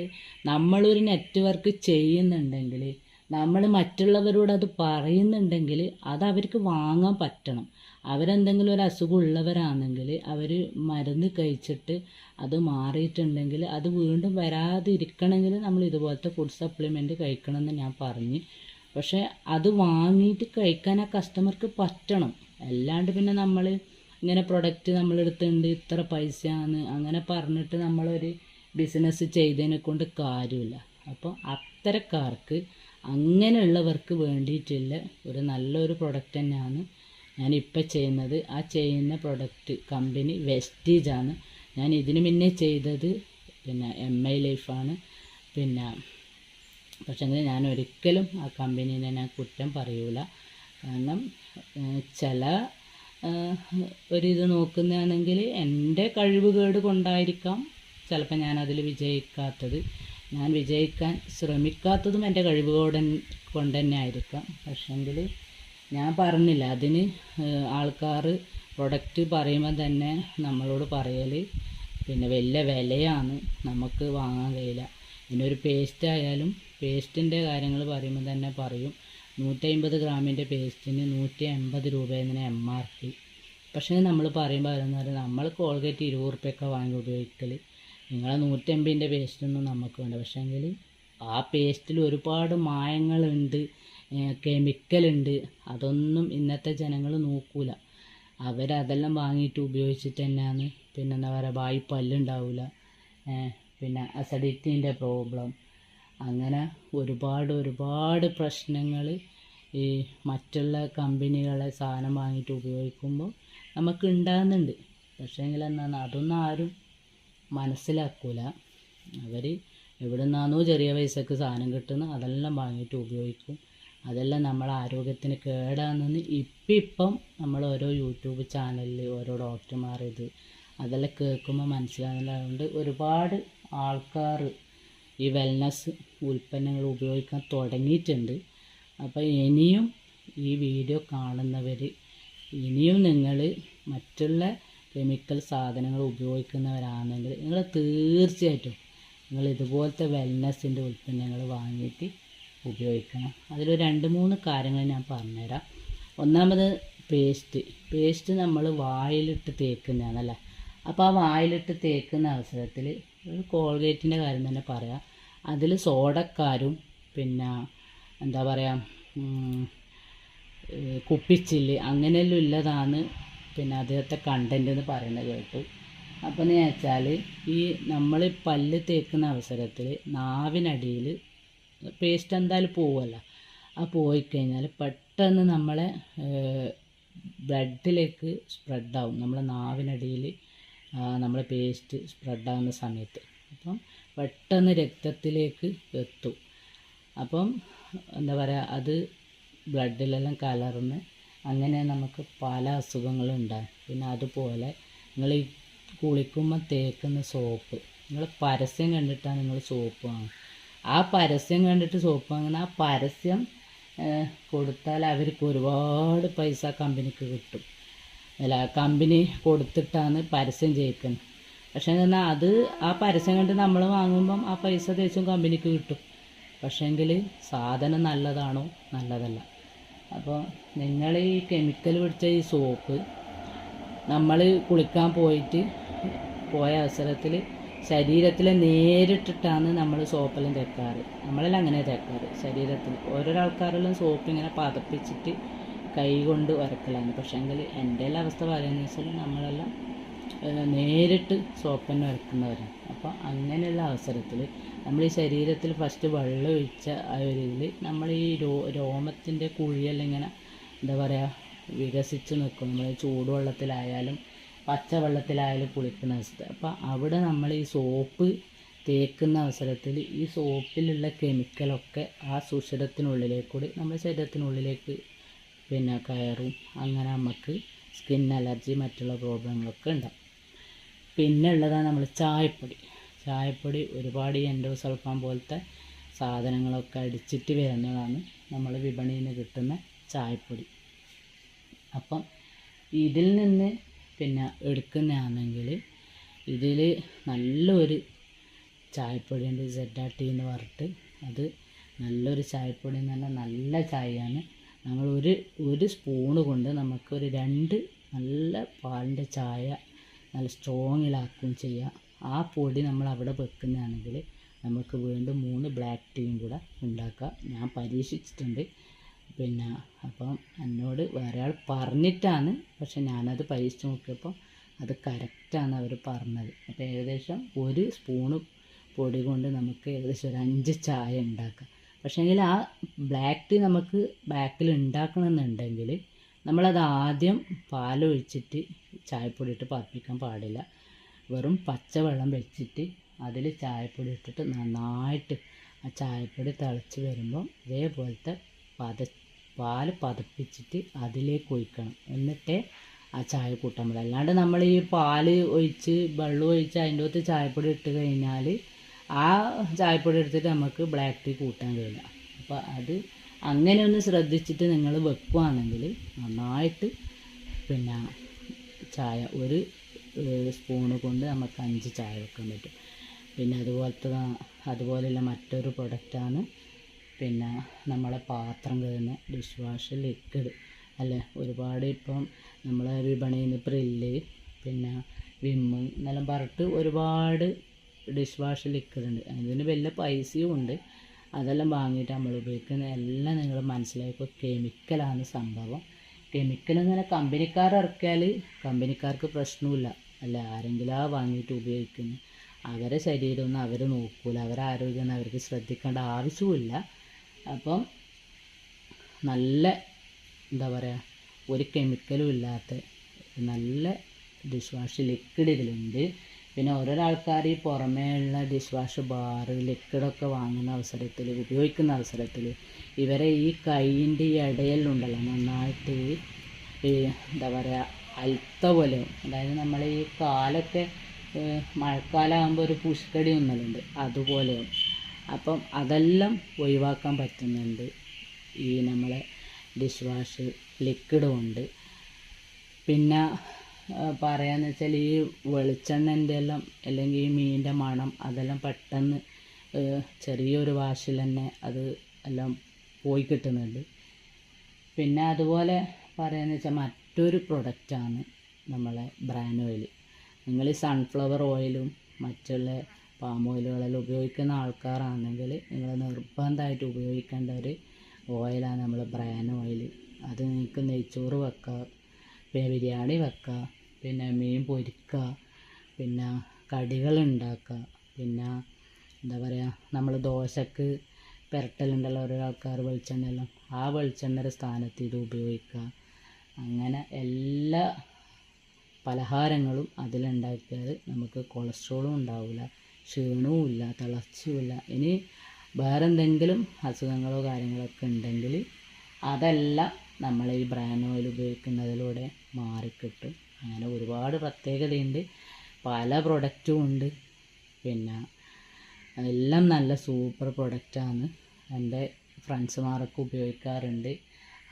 നമ്മളൊരു നെറ്റ്വർക്ക് ചെയ്യുന്നുണ്ടെങ്കിൽ, നമ്മൾ മറ്റുള്ളവരോട് അത് പറയുന്നുണ്ടെങ്കിൽ അത് അവർക്ക് വാങ്ങാൻ പറ്റണം. അവരെന്തെങ്കിലും ഒരു അസുഖം ഉള്ളവരാണെങ്കിൽ അവർ മരുന്ന് കഴിച്ചിട്ട് അത് മാറിയിട്ടുണ്ടെങ്കിൽ അത് വീണ്ടും വരാതിരിക്കണമെങ്കിൽ നമ്മൾ ഇതുപോലത്തെ ഫുഡ് സപ്ലിമെൻറ്റ് കഴിക്കണമെന്ന് ഞാൻ പറഞ്ഞ്. പക്ഷേ അത് വാങ്ങിയിട്ട് കഴിക്കാൻ ആ കസ്റ്റമർക്ക് പറ്റണം. അല്ലാണ്ട് പിന്നെ നമ്മൾ ഇങ്ങനെ പ്രൊഡക്റ്റ് നമ്മളെടുത്തുണ്ട് ഇത്ര പൈസയാണ് അങ്ങനെ പറഞ്ഞിട്ട് നമ്മളൊരു ബിസിനസ് ചെയ്തതിനെ കൊണ്ട് കാര്യമില്ല. അപ്പോൾ അത്തരക്കാർക്ക് അങ്ങനെയുള്ളവർക്ക് വേണ്ടിയിട്ടുള്ള ഒരു നല്ലൊരു പ്രൊഡക്റ്റ് തന്നെയാണ് ഞാനിപ്പോൾ ചെയ്യുന്നത്. ആ ചെയ്യുന്ന പ്രൊഡക്റ്റ് കമ്പനി വെസ്റ്റീജാണ്. ഞാൻ ഇതിന് മുന്നേ ചെയ്തത് പിന്നെ MI ലൈഫാണ്. പിന്നെ പക്ഷേ ഞാൻ ഒരിക്കലും ആ കമ്പനീനെ ഞാൻ കുറ്റം പറയൂല. കാരണം ചില ഒരിത് നോക്കുന്നതാണെങ്കിൽ എൻ്റെ കഴിവുകേട് കൊണ്ടായിരിക്കാം ചിലപ്പോൾ ഞാനതിൽ വിജയിക്കാത്തത്. ഞാൻ വിജയിക്കാൻ ശ്രമിക്കാത്തതും എൻ്റെ കഴിവ് കൊണ്ട് തന്നെ ആയിരിക്കാം. പക്ഷേങ്കിൽ ഞാൻ പറഞ്ഞില്ല, അതിന് ആൾക്കാർ പ്രൊഡക്റ്റ് പറയുമ്പോൾ തന്നെ നമ്മളോട് പറയൽ പിന്നെ വലിയ വിലയാണ്, നമുക്ക് വാങ്ങാൻ കഴിയില്ല. പിന്നെ ഒരു പേസ്റ്റ് ആയാലും പേസ്റ്റിൻ്റെ കാര്യങ്ങൾ പറയുമ്പോൾ തന്നെ പറയും 150 ഗ്രാമിൻ്റെ പേസ്റ്റിന് 180 രൂപയെന്ന് MRP. പക്ഷേ നമ്മൾ പറയുമ്പോൾ പറയുന്നത് നമ്മൾ കോൾഗേറ്റ് 20 ഉറുപ്പ്യൊക്കെ വാങ്ങി ഉപയോഗിക്കൽ, നിങ്ങളെ 150ൻ്റെ പേസ്റ്റൊന്നും നമുക്ക് വേണ്ട. പക്ഷേങ്കിൽ ആ പേസ്റ്റിൽ ഒരുപാട് മായങ്ങളുണ്ട്, കെമിക്കലുണ്ട്. അതൊന്നും ഇന്നത്തെ ജനങ്ങൾ നോക്കൂല. അവരതെല്ലാം വാങ്ങിയിട്ട് ഉപയോഗിച്ചിട്ട് തന്നെയാണ് പിന്നെ എന്താ പറയുക, വായി പല്ലുണ്ടാവില്ല, പിന്നെ അസിഡിറ്റീൻ്റെ പ്രോബ്ലം, അങ്ങനെ ഒരുപാട് പ്രശ്നങ്ങൾ ഈ മറ്റുള്ള കമ്പനികളെ സാധനം വാങ്ങിയിട്ട് ഉപയോഗിക്കുമ്പോൾ നമുക്ക് ഉണ്ടാകുന്നുണ്ട്. പക്ഷേങ്കിൽ എന്താണ്, അതൊന്നും ആരും മനസ്സിലാക്കൂല. അവർ എവിടെ നിന്നാണോ ചെറിയ പൈസക്ക് സാധനം കിട്ടുന്നത് അതെല്ലാം വാങ്ങിയിട്ട് ഉപയോഗിക്കും. അതെല്ലാം നമ്മളെ ആരോഗ്യത്തിന് കേടാണെന്ന് ഇപ്പം നമ്മൾ ഓരോ യൂട്യൂബ് ചാനലിൽ ഓരോ ഡോക്ടർമാർ അതെല്ലാം കേൾക്കുമ്പോൾ മനസ്സിലാകുന്നില്ല. അതുകൊണ്ട് ഒരുപാട് ആൾക്കാർ ഈ വെൽനസ് ഉൽപ്പന്നങ്ങൾ ഉപയോഗിക്കാൻ തുടങ്ങിയിട്ടുണ്ട്. അപ്പോൾ ഇനിയും ഈ വീഡിയോ കാണുന്നവർ, ഇനിയും നിങ്ങൾ മറ്റുള്ള കെമിക്കൽ സാധനങ്ങൾ ഉപയോഗിക്കുന്നവരാണെങ്കിൽ നിങ്ങൾ തീർച്ചയായിട്ടും നിങ്ങൾ ഇതുപോലത്തെ വെൽനസിൻ്റെ ഉൽപ്പന്നങ്ങൾ വാങ്ങിയിട്ട് ഉപയോഗിക്കണം. അതിലൊരു 2-3 കാര്യങ്ങൾ ഞാൻ പറഞ്ഞുതരാം. ഒന്നാമത് പേസ്റ്റ് നമ്മൾ വായിലിട്ട് തേക്കുന്നതാണല്ലേ. അപ്പോൾ ആ വായിലിട്ട് തേക്കുന്ന അവസരത്തിൽ ഒരു കോൾഗേറ്റിൻ്റെ കാര്യം തന്നെ പറയാം. അതിൽ സോഡക്കാരും പിന്നെ എന്താ പറയുക, കുപ്പിച്ചില്ല് അങ്ങനെയെല്ലാം ഉള്ളതാണ് പിന്നെ അദ്ദേഹത്തെ കണ്ടൻറ്റ് എന്ന് പറയുന്നത് കേട്ടു. അപ്പോൾ എന്ന് വെച്ചാൽ ഈ നമ്മൾ പല്ല് തേക്കുന്ന അവസരത്തിൽ നാവിനടിയിൽ പേസ്റ്റ് എന്തായാലും പോവുമല്ലോ. ആ പോയിക്കഴിഞ്ഞാൽ പെട്ടെന്ന് നമ്മളെ ബ്ലഡിലേക്ക് സ്പ്രെഡാവും, നമ്മളെ നാവിനടിയിൽ നമ്മളെ പേസ്റ്റ് സ്പ്രെഡാകുന്ന സമയത്ത്. അപ്പം പെട്ടെന്ന് രക്തത്തിലേക്ക് എത്തും. അപ്പം എന്താ പറയുക, അത് ബ്ലഡിലെല്ലാം കലർന്ന് അങ്ങനെ നമുക്ക് പല അസുഖങ്ങളും ഉണ്ടാകും. പിന്നെ അതുപോലെ നിങ്ങൾ ഈ കുളിക്കുമ്പോൾ തേക്കുന്ന സോപ്പ്, നിങ്ങൾ പരസ്യം കണ്ടിട്ടാണ് നിങ്ങൾ സോപ്പ് വാങ്ങുന്നത്. ആ പരസ്യം കണ്ടിട്ട് സോപ്പ് വാങ്ങുന്ന ആ പരസ്യം കൊടുത്താൽ അവർക്ക് ഒരുപാട് പൈസ കമ്പനിക്ക് കിട്ടും. അല്ല, കമ്പനി കൊടുത്തിട്ടാണ് പരസ്യം ചെയ്യിക്കുന്നത്. പക്ഷേ എന്നാൽ അത് ആ പരസ്യം കണ്ട് നമ്മൾ വാങ്ങുമ്പം ആ പൈസ തിരിച്ചും കമ്പനിക്ക് കിട്ടും. പക്ഷേങ്കിൽ സാധനം നല്ലതാണോ? നല്ലതല്ല. അപ്പോൾ നിങ്ങൾ ഈ കെമിക്കൽ പിടിച്ച ഈ സോപ്പ് നമ്മൾ കുളിക്കാൻ പോയ അവസരത്തിൽ ശരീരത്തിൽ നേരിട്ടിട്ടാണ് നമ്മൾ സോപ്പെല്ലാം തേക്കാറ്. നമ്മളെല്ലാം അങ്ങനെ തേക്കാറ് ശരീരത്തിൽ. ഓരോരോ ആൾക്കാരെല്ലാം സോപ്പ് ഇങ്ങനെ പതപ്പിച്ചിട്ട് കൈ കൊണ്ട് ഉരക്കലാണ്. പക്ഷേങ്കിൽ എൻ്റെ എല്ലാം അവസ്ഥ പറയുന്നത് വെച്ചാൽ നമ്മളെല്ലാം നേരിട്ട് സോപ്പ് തന്നെ ഉരക്കുന്നവരാണ്. അപ്പോൾ അങ്ങനെയുള്ള അവസരത്തിൽ നമ്മൾ ഈ ശരീരത്തിൽ ഫസ്റ്റ് വെള്ളം ഒഴിച്ച ആ ഒരു ഇതിൽ നമ്മൾ ഈ രോമത്തിൻ്റെ കുഴിയെല്ലാം ഇങ്ങനെ എന്താ പറയുക വികസിച്ച് നിൽക്കും. നമ്മൾ ചൂടുവെള്ളത്തിലായാലും പച്ചവെള്ളത്തിലായാലും കുളിക്കുന്ന അവസ്ഥ. അപ്പോൾ അവിടെ നമ്മൾ ഈ സോപ്പ് തേക്കുന്ന അവസരത്തിൽ ഈ സോപ്പിലുള്ള കെമിക്കലൊക്കെ ആ സുഷിരത്തിനുള്ളിലേക്ക് കൂടി നമ്മുടെ ശരീരത്തിനുള്ളിലേക്ക് പിന്നെ കയറും. അങ്ങനെ നമുക്ക് സ്കിൻ അലർജി മറ്റുള്ള പ്രോബ്ലങ്ങളൊക്കെ ഉണ്ടാകും. പിന്നെ ഉള്ളതാണ് നമ്മൾ ചായപ്പൊടി ഒരുപാട് എൻഡോസൾഫാൻ പോലത്തെ സാധനങ്ങളൊക്കെ അടിച്ചിട്ട് വരുന്നതാണ് നമ്മൾ വിപണിയിൽ നിന്ന് കിട്ടുന്ന ചായപ്പൊടി. അപ്പം ഇതിൽ നിന്ന് പിന്നെ എടുക്കുന്നതാണെങ്കിൽ ഇതിൽ നല്ലൊരു ചായപ്പൊടിയുണ്ട്, ZRT എന്ന് പറഞ്ഞിട്ട്. അത് നല്ലൊരു ചായപ്പൊടി എന്ന് പറഞ്ഞാൽ നല്ല ചായയാണ്. നമ്മൾ ഒരു സ്പൂണ് കൊണ്ട് നമുക്കൊരു 2 നല്ല പാലിൻ്റെ ചായ നല്ല സ്ട്രോങ്ങിലാക്കുകയും ചെയ്യാം. ആ പൊടി നമ്മൾ അവിടെ വെക്കുന്നതാണെങ്കിൽ നമുക്ക് വീണ്ടും 3 ബ്ലാക്ക് ടീയും കൂടെ ഉണ്ടാക്കാം. ഞാൻ പരീക്ഷിച്ചിട്ടുണ്ട്. പിന്നെ അപ്പം എന്നോട് വേറെ ആൾ പറഞ്ഞിട്ടാണ്, പക്ഷെ ഞാനത് പരീക്ഷിച്ച് നോക്കിയപ്പോൾ അത് കറക്റ്റാണ് അവർ പറഞ്ഞത്. അപ്പോൾ ഏകദേശം 1 സ്പൂണ് പൊടി കൊണ്ട് നമുക്ക് ഏകദേശം ഒരു 5 ചായ ഉണ്ടാക്കാം. പക്ഷേങ്കിൽ ആ ബ്ലാക്ക് ടീ നമുക്ക് ബാക്കിൽ ഉണ്ടാക്കണമെന്നുണ്ടെങ്കിൽ നമ്മളത് ആദ്യം പാലൊഴിച്ചിട്ട് ചായപ്പൊടി ഇട്ട് പതപ്പിക്കാൻ പാടില്ല. വെറും പച്ചവെള്ളം വെച്ചിട്ട് അതിൽ ചായപ്പൊടി ഇട്ടിട്ട് നന്നായിട്ട് ആ ചായപ്പൊടി തിളച്ച് വരുമ്പോൾ ഇതേപോലത്തെ പാല് പതപ്പിച്ചിട്ട് അതിലേക്ക് ഒഴിക്കണം. എന്നിട്ടേ ആ ചായ കൂട്ടാൻ പറ്റും. അല്ലാണ്ട് നമ്മൾ ഈ പാല് ഒഴിച്ച് വെള്ളം ഒഴിച്ച് അതിൻ്റെ അകത്ത് ചായപ്പൊടി ഇട്ട് കഴിഞ്ഞാൽ ആ ചായപ്പൊടി എടുത്തിട്ട് നമുക്ക് ബ്ലാക്ക് ടീ കൂട്ടാൻ കഴിയില്ല. അപ്പോൾ അത് അങ്ങനെ ഒന്ന് ശ്രദ്ധിച്ചിട്ട് നിങ്ങൾ വെക്കുകയാണെങ്കിൽ നന്നായിട്ട് പിന്നെ ചായ ഒരു സ്പൂണ് കൊണ്ട് നമുക്ക് 5 ചായ വെക്കാൻ പറ്റും. പിന്നെ അതുപോലെയുള്ള മറ്റൊരു പ്രൊഡക്റ്റാണ് പിന്നെ നമ്മളെ പാത്രം കഴുകുന്ന ഡിഷ് വാഷ് ലിക്വിഡ് അല്ലേ. ഒരുപാട് ഇപ്പം നമ്മളെ വിപണിയിൽ നിന്ന് പ്രില്ല് പിന്നെ വിമ്മ് എന്നെല്ലാം പറഞ്ഞിട്ട് ഒരുപാട് ഡിഷ് വാഷ് ലിക്വിഡ് ഉണ്ട്. അതിന് വലിയ പൈസയും ഉണ്ട്. അതെല്ലാം വാങ്ങിയിട്ട് നമ്മൾ ഉപയോഗിക്കുന്ന എല്ലാം നിങ്ങൾ മനസ്സിലാക്കുക കെമിക്കലാണ് സംഭവം. കെമിക്കൽ ഇങ്ങനെ കമ്പനിക്കാർ ഇറക്കിയാൽ കമ്പനിക്കാർക്ക് പ്രശ്നമില്ല അല്ല, ആരെങ്കിലും ആ വാങ്ങിയിട്ട് ഉപയോഗിക്കുന്നു. അവരെ ശരീരമൊന്നും അവർ നോക്കൂല, അവരെ ആരോഗ്യമൊന്നും അവർക്ക് ശ്രദ്ധിക്കേണ്ട ആവശ്യമില്ല. അപ്പം നല്ല എന്താ പറയുക ഒരു കെമിക്കലും ഇല്ലാത്ത നല്ല ഡിഷ് വാഷ് ലിക്വിഡ് ഇതിലുണ്ട്. പിന്നെ ഓരോരോ ആൾക്കാർ ഈ പുറമേ ഉള്ള ഡിഷ് വാഷ് ബാർ ലിക്വിഡൊക്കെ വാങ്ങുന്ന അവസരത്തിൽ ഉപയോഗിക്കുന്ന അവസരത്തിൽ ഇവരെ ഈ കൈയിൻ്റെ ഈ ഇടയിലുണ്ടല്ലോ നന്നായിട്ട് എന്താ പറയുക അൽത്ത പോലെ, അതായത് നമ്മൾ ഈ കാലൊക്കെ മഴക്കാലമാകുമ്പോൾ ഒരു പുഷ്കടി ഒന്നലുണ്ട് അതുപോലെയാവും. അപ്പം അതെല്ലാം ഒഴിവാക്കാൻ പറ്റുന്നുണ്ട് ഈ നമ്മളെ ഡിഷ് വാഷ് ലിക്വിഡ് കൊണ്ട്. പിന്നെ പറയാന്ന് വെച്ചാൽ ഈ വെളിച്ചെണ്ണൻ്റെ എല്ലാം അല്ലെങ്കിൽ ഈ മീനിൻ്റെ മണം അതെല്ലാം പെട്ടെന്ന് ചെറിയൊരു വാഷിൽ തന്നെ അത് എല്ലാം പോയി കിട്ടുന്നുണ്ട്. പിന്നെ അതുപോലെ പറയാന്ന് വെച്ചാൽ മറ്റൊരു പ്രൊഡക്റ്റാണ് നമ്മളെ ബ്രാൻ ഓയിൽ. നിങ്ങൾ ഈ സൺഫ്ലവർ ഓയിലും മറ്റുള്ള പാം ഓയിലുകളെല്ലാം ഉപയോഗിക്കുന്ന ആൾക്കാരാണെങ്കിൽ നിങ്ങൾ നിർബന്ധമായിട്ട് ഉപയോഗിക്കേണ്ട ഒരു ഓയിലാണ് നമ്മൾ ബ്രാൻ ഓയിൽ. അത് നിങ്ങൾക്ക് നെയ്ച്ചോറ് വെക്കാം, പിന്നെ ബിരിയാണി വെക്കാം, പിന്നെ മീൻ പൊരിക്കുക, പിന്നെ കടികൾ ഉണ്ടാക്കുക, പിന്നെ എന്താ പറയുക നമ്മൾ ദോശക്ക് പുരട്ടലുണ്ടല്ലോ ഓരോ ആൾക്കാർ വെളിച്ചെണ്ണയെല്ലാം, ആ വെളിച്ചെണ്ണയുടെ സ്ഥാനത്ത് ഇത് ഉപയോഗിക്കുക. അങ്ങനെ എല്ലാ പലഹാരങ്ങളും അതിലുണ്ടാക്കിയാൽ നമുക്ക് കൊളസ്ട്രോളും ഉണ്ടാവില്ല, ക്ഷീണവും ഇല്ല, തളർച്ചയുമില്ല. ഇനി വേറെ എന്തെങ്കിലും അസുഖങ്ങളോ കാര്യങ്ങളൊക്കെ ഉണ്ടെങ്കിൽ അതെല്ലാം നമ്മൾ ഈ ബ്രാൻ ഓയിൽ ഉപയോഗിക്കുന്നതിലൂടെ മാറിക്കിട്ടും. അങ്ങനെ ഒരുപാട് പ്രത്യേകതയുണ്ട്, പല പ്രൊഡക്റ്റും ഉണ്ട്. പിന്നെ എല്ലാം നല്ല സൂപ്പർ പ്രൊഡക്റ്റാണ്. എൻ്റെ ഫ്രണ്ട്സുമാരൊക്കെ ഉപയോഗിക്കാറുണ്ട്,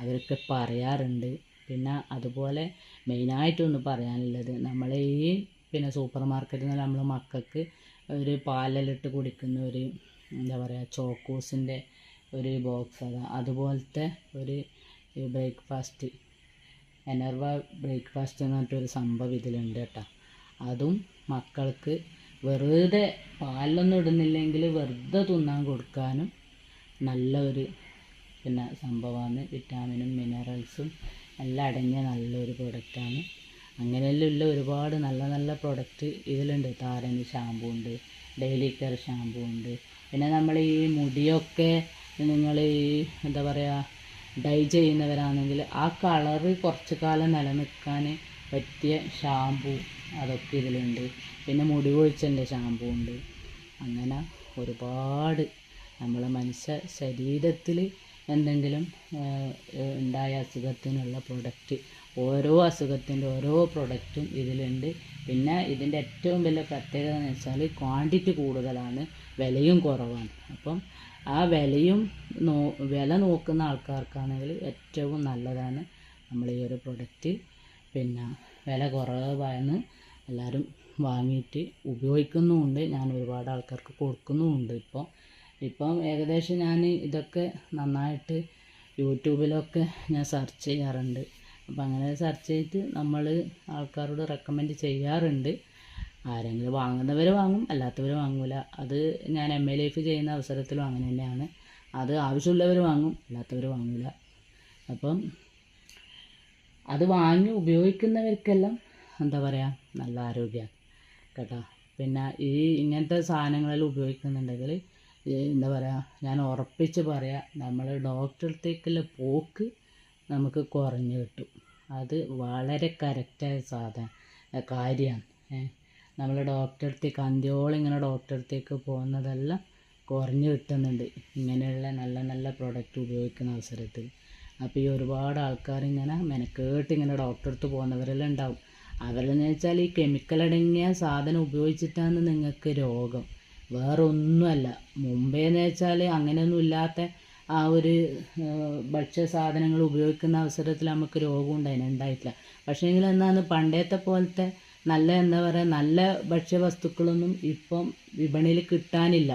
അവരൊക്കെ പറയാറുണ്ട്. പിന്നെ അതുപോലെ മെയിനായിട്ടൊന്ന് പറയാനുള്ളത് നമ്മൾ ഈ പിന്നെ സൂപ്പർ മാർക്കറ്റിൽ നിന്ന് നമ്മൾ മക്കൾക്ക് ഒരു പാലിലിട്ട് കുടിക്കുന്ന ഒരു എന്താ പറയുക ചോക്കോസിൻ്റെ ഒരു ബോക്സ് അതുപോലത്തെ ഒരു ബ്രേക്ക്ഫാസ്റ്റ് എനർവ ബ്രേക്ക്ഫാസ്റ്റ് എന്ന് പറഞ്ഞിട്ടൊരു സംഭവം ഇതിലുണ്ട് കേട്ടോ. അതും മക്കൾക്ക് വെറുതെ പാലൊന്നും ഇടുന്നില്ലെങ്കിൽ വെറുതെ തിന്നാൻ കൊടുക്കാനും നല്ല ഒരു പിന്നെ സംഭവമാണ്. വിറ്റാമിനും മിനറൽസും എല്ലാം അടങ്ങിയ നല്ലൊരു പ്രൊഡക്റ്റാണ്. അങ്ങനെയെല്ലാം ഉള്ള ഒരുപാട് നല്ല നല്ല പ്രൊഡക്റ്റ് ഇതിലുണ്ട്. താരന് ഷാമ്പൂ ഉണ്ട്, ഡെയിലി കെയർ ഷാമ്പൂ ഉണ്ട്. പിന്നെ നമ്മൾ ഈ മുടിയൊക്കെ നിങ്ങൾ ഈ എന്താ പറയുക ഡൈ ചെയ്യുന്നവരാണെങ്കിൽ ആ കളറ് കുറച്ച് കാലം നിലനിൽക്കാൻ പറ്റിയ ഷാമ്പൂ അതൊക്കെ ഇതിലുണ്ട്. പിന്നെ മുടി കൊഴിച്ചലിൻ്റെ ഷാമ്പൂ ഉണ്ട്. അങ്ങനെ ഒരുപാട് നമ്മളെ മനുഷ്യ ശരീരത്തിൽ എന്തെങ്കിലും ഉണ്ടായ അസുഖത്തിനുള്ള പ്രൊഡക്റ്റ്, ഓരോ അസുഖത്തിൻ്റെ ഓരോ പ്രൊഡക്റ്റും ഇതിലുണ്ട്. പിന്നെ ഇതിൻ്റെ ഏറ്റവും വലിയ പ്രത്യേകത എന്ന് വെച്ചാൽ ക്വാണ്ടിറ്റി കൂടുതലാണ്, വിലയും കുറവാണ്. അപ്പം ആ വില നോക്കുന്ന ആൾക്കാർക്കാണെങ്കിൽ ഏറ്റവും നല്ലതാണ് നമ്മൾ ഈ ഒരു പ്രൊഡക്റ്റ്. പിന്നെ വില കുറവാണ്, എല്ലാവരും വാങ്ങിയിട്ട് ഉപയോഗിക്കുന്നുമുണ്ട്. ഞാൻ ഒരുപാട് ആൾക്കാർക്ക് കൊടുക്കുന്നുമുണ്ട്. ഇപ്പം ഏകദേശം ഞാൻ ഇതൊക്കെ നന്നായിട്ട് യൂട്യൂബിലൊക്കെ ഞാൻ സെർച്ച് ചെയ്യാറുണ്ട്. അപ്പം അങ്ങനെ സെർച്ച് ചെയ്തിട്ട് നമ്മൾ ആൾക്കാരോട് റെക്കമെൻഡ് ചെയ്യാറുണ്ട്. ആരെങ്കിലും വാങ്ങുന്നവർ വാങ്ങും, അല്ലാത്തവർ വാങ്ങില്ല. അത് ഞാൻ MA ലൈഫ് ചെയ്യുന്ന അവസരത്തിലും അങ്ങനെ തന്നെയാണ്. അത് ആവശ്യമുള്ളവർ വാങ്ങും, അല്ലാത്തവർ വാങ്ങില്ല. അപ്പം അത് വാങ്ങി ഉപയോഗിക്കുന്നവർക്കെല്ലാം എന്താ പറയുക നല്ല ആരോഗ്യമാണ് കേട്ടോ. പിന്നെ ഇങ്ങനത്തെ സാധനങ്ങളെല്ലാം ഉപയോഗിക്കുന്നുണ്ടെങ്കിൽ എന്താ പറയുക ഞാൻ ഉറപ്പിച്ച് പറയാം, നമ്മൾ ഡോക്ടറെ അടുത്തേക്കുള്ള പോക്ക് നമുക്ക് കുറഞ്ഞു കിട്ടും. അത് വളരെ കറക്റ്റായ കാര്യമാണ്. നമ്മൾ ഡോക്ടറെ അടുത്തേക്ക് അന്ത്യോളം ഇങ്ങനെ ഡോക്ടറെ അടുത്തേക്ക് പോകുന്നതെല്ലാം കുറഞ്ഞു കിട്ടുന്നുണ്ട് ഇങ്ങനെയുള്ള നല്ല നല്ല പ്രൊഡക്റ്റ് ഉപയോഗിക്കുന്ന അവസരത്തിൽ. അപ്പോൾ ഈ ഒരുപാട് ആൾക്കാർ ഇങ്ങനെ മെനക്കേട്ട് ഇങ്ങനെ ഡോക്ടറെ അടുത്ത് പോകുന്നവരെല്ലാം ഉണ്ടാവും. അവരെന്ന് വെച്ചാൽ ഈ കെമിക്കൽ അടങ്ങിയ സാധനം ഉപയോഗിച്ചിട്ടാണ് നിങ്ങൾക്ക് രോഗം, വേറെ ഒന്നുമല്ല. മുമ്പേന്ന് വെച്ചാൽ അങ്ങനെയൊന്നും ഇല്ലാത്ത ആ ഒരു ഭക്ഷ്യ സാധനങ്ങൾ ഉപയോഗിക്കുന്ന അവസരത്തിൽ നമുക്ക് രോഗം ഉണ്ടായിട്ടില്ല. പക്ഷേങ്കിൽ എന്നാണ് പണ്ടത്തെ പോലത്തെ നല്ല എന്താ പറയുക നല്ല ഭക്ഷ്യവസ്തുക്കളൊന്നും ഇപ്പം വിപണിയിൽ കിട്ടാനില്ല.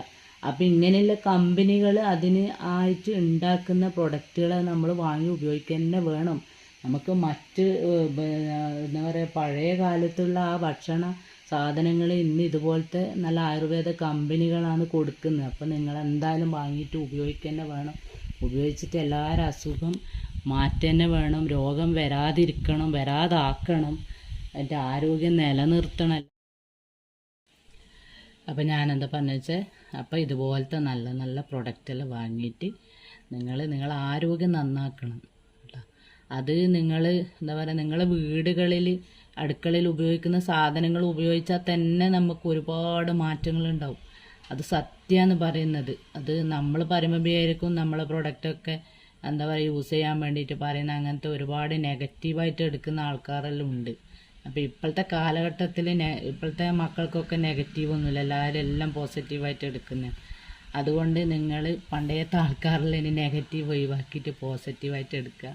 അപ്പം ഇങ്ങനെയുള്ള കമ്പനികൾ അതിന് ആയിട്ട് ഉണ്ടാക്കുന്ന പ്രൊഡക്റ്റുകൾ നമ്മൾ വാങ്ങി ഉപയോഗിക്കുക തന്നെ വേണം. നമുക്ക് മറ്റ് എന്താ പറയുക പഴയ കാലത്തുള്ള ആ ഭക്ഷണ സാധനങ്ങൾ ഇന്ന് ഇതുപോലത്തെ നല്ല ആയുർവേദ കമ്പനികളാണ് കൊടുക്കുന്നത്. അപ്പം നിങ്ങൾ എന്തായാലും വാങ്ങിയിട്ട് ഉപയോഗിക്കുക തന്നെ വേണം. ഉപയോഗിച്ചിട്ട് എല്ലാവരും അസുഖം മാറ്റുക തന്നെ വേണം. രോഗം വരാതിരിക്കണം, വരാതാക്കണം, അതിൻ്റെ ആരോഗ്യം നിലനിർത്തണം. അപ്പോൾ ഞാനെന്താ പറഞ്ഞു വെച്ചാൽ, അപ്പോൾ ഇതുപോലത്തെ നല്ല നല്ല പ്രൊഡക്റ്റെല്ലാം വാങ്ങിയിട്ട് നിങ്ങൾ ആരോഗ്യം നന്നാക്കണം കേട്ടോ. അത് നിങ്ങൾ എന്താ പറയുക, നിങ്ങളെ വീടുകളിൽ അടുക്കളയിൽ ഉപയോഗിക്കുന്ന സാധനങ്ങൾ ഉപയോഗിച്ചാൽ തന്നെ നമുക്ക് ഒരുപാട് മാറ്റങ്ങളുണ്ടാവും. അത് സത്യമാണ് പറയുന്നത്. അത് നമ്മൾ പറയുമ്പോഴായിരിക്കും നമ്മളെ പ്രൊഡക്റ്റൊക്കെ എന്താ പറയുക യൂസ് ചെയ്യാൻ വേണ്ടിയിട്ട് പറയുന്ന അങ്ങനത്തെ ഒരുപാട് നെഗറ്റീവായിട്ട് എടുക്കുന്ന ആൾക്കാരെല്ലാം ഉണ്ട്. അപ്പോൾ ഇപ്പോഴത്തെ കാലഘട്ടത്തിൽ ഇപ്പോഴത്തെ മക്കൾക്കൊക്കെ നെഗറ്റീവൊന്നുമില്ല, എല്ലാവരും എല്ലാം പോസിറ്റീവായിട്ട് എടുക്കുന്നത്. അതുകൊണ്ട് നിങ്ങൾ പണ്ടത്തെ ആൾക്കാരിൽ ഇനി നെഗറ്റീവ് ഒഴിവാക്കിയിട്ട് പോസിറ്റീവായിട്ട് എടുക്കുക,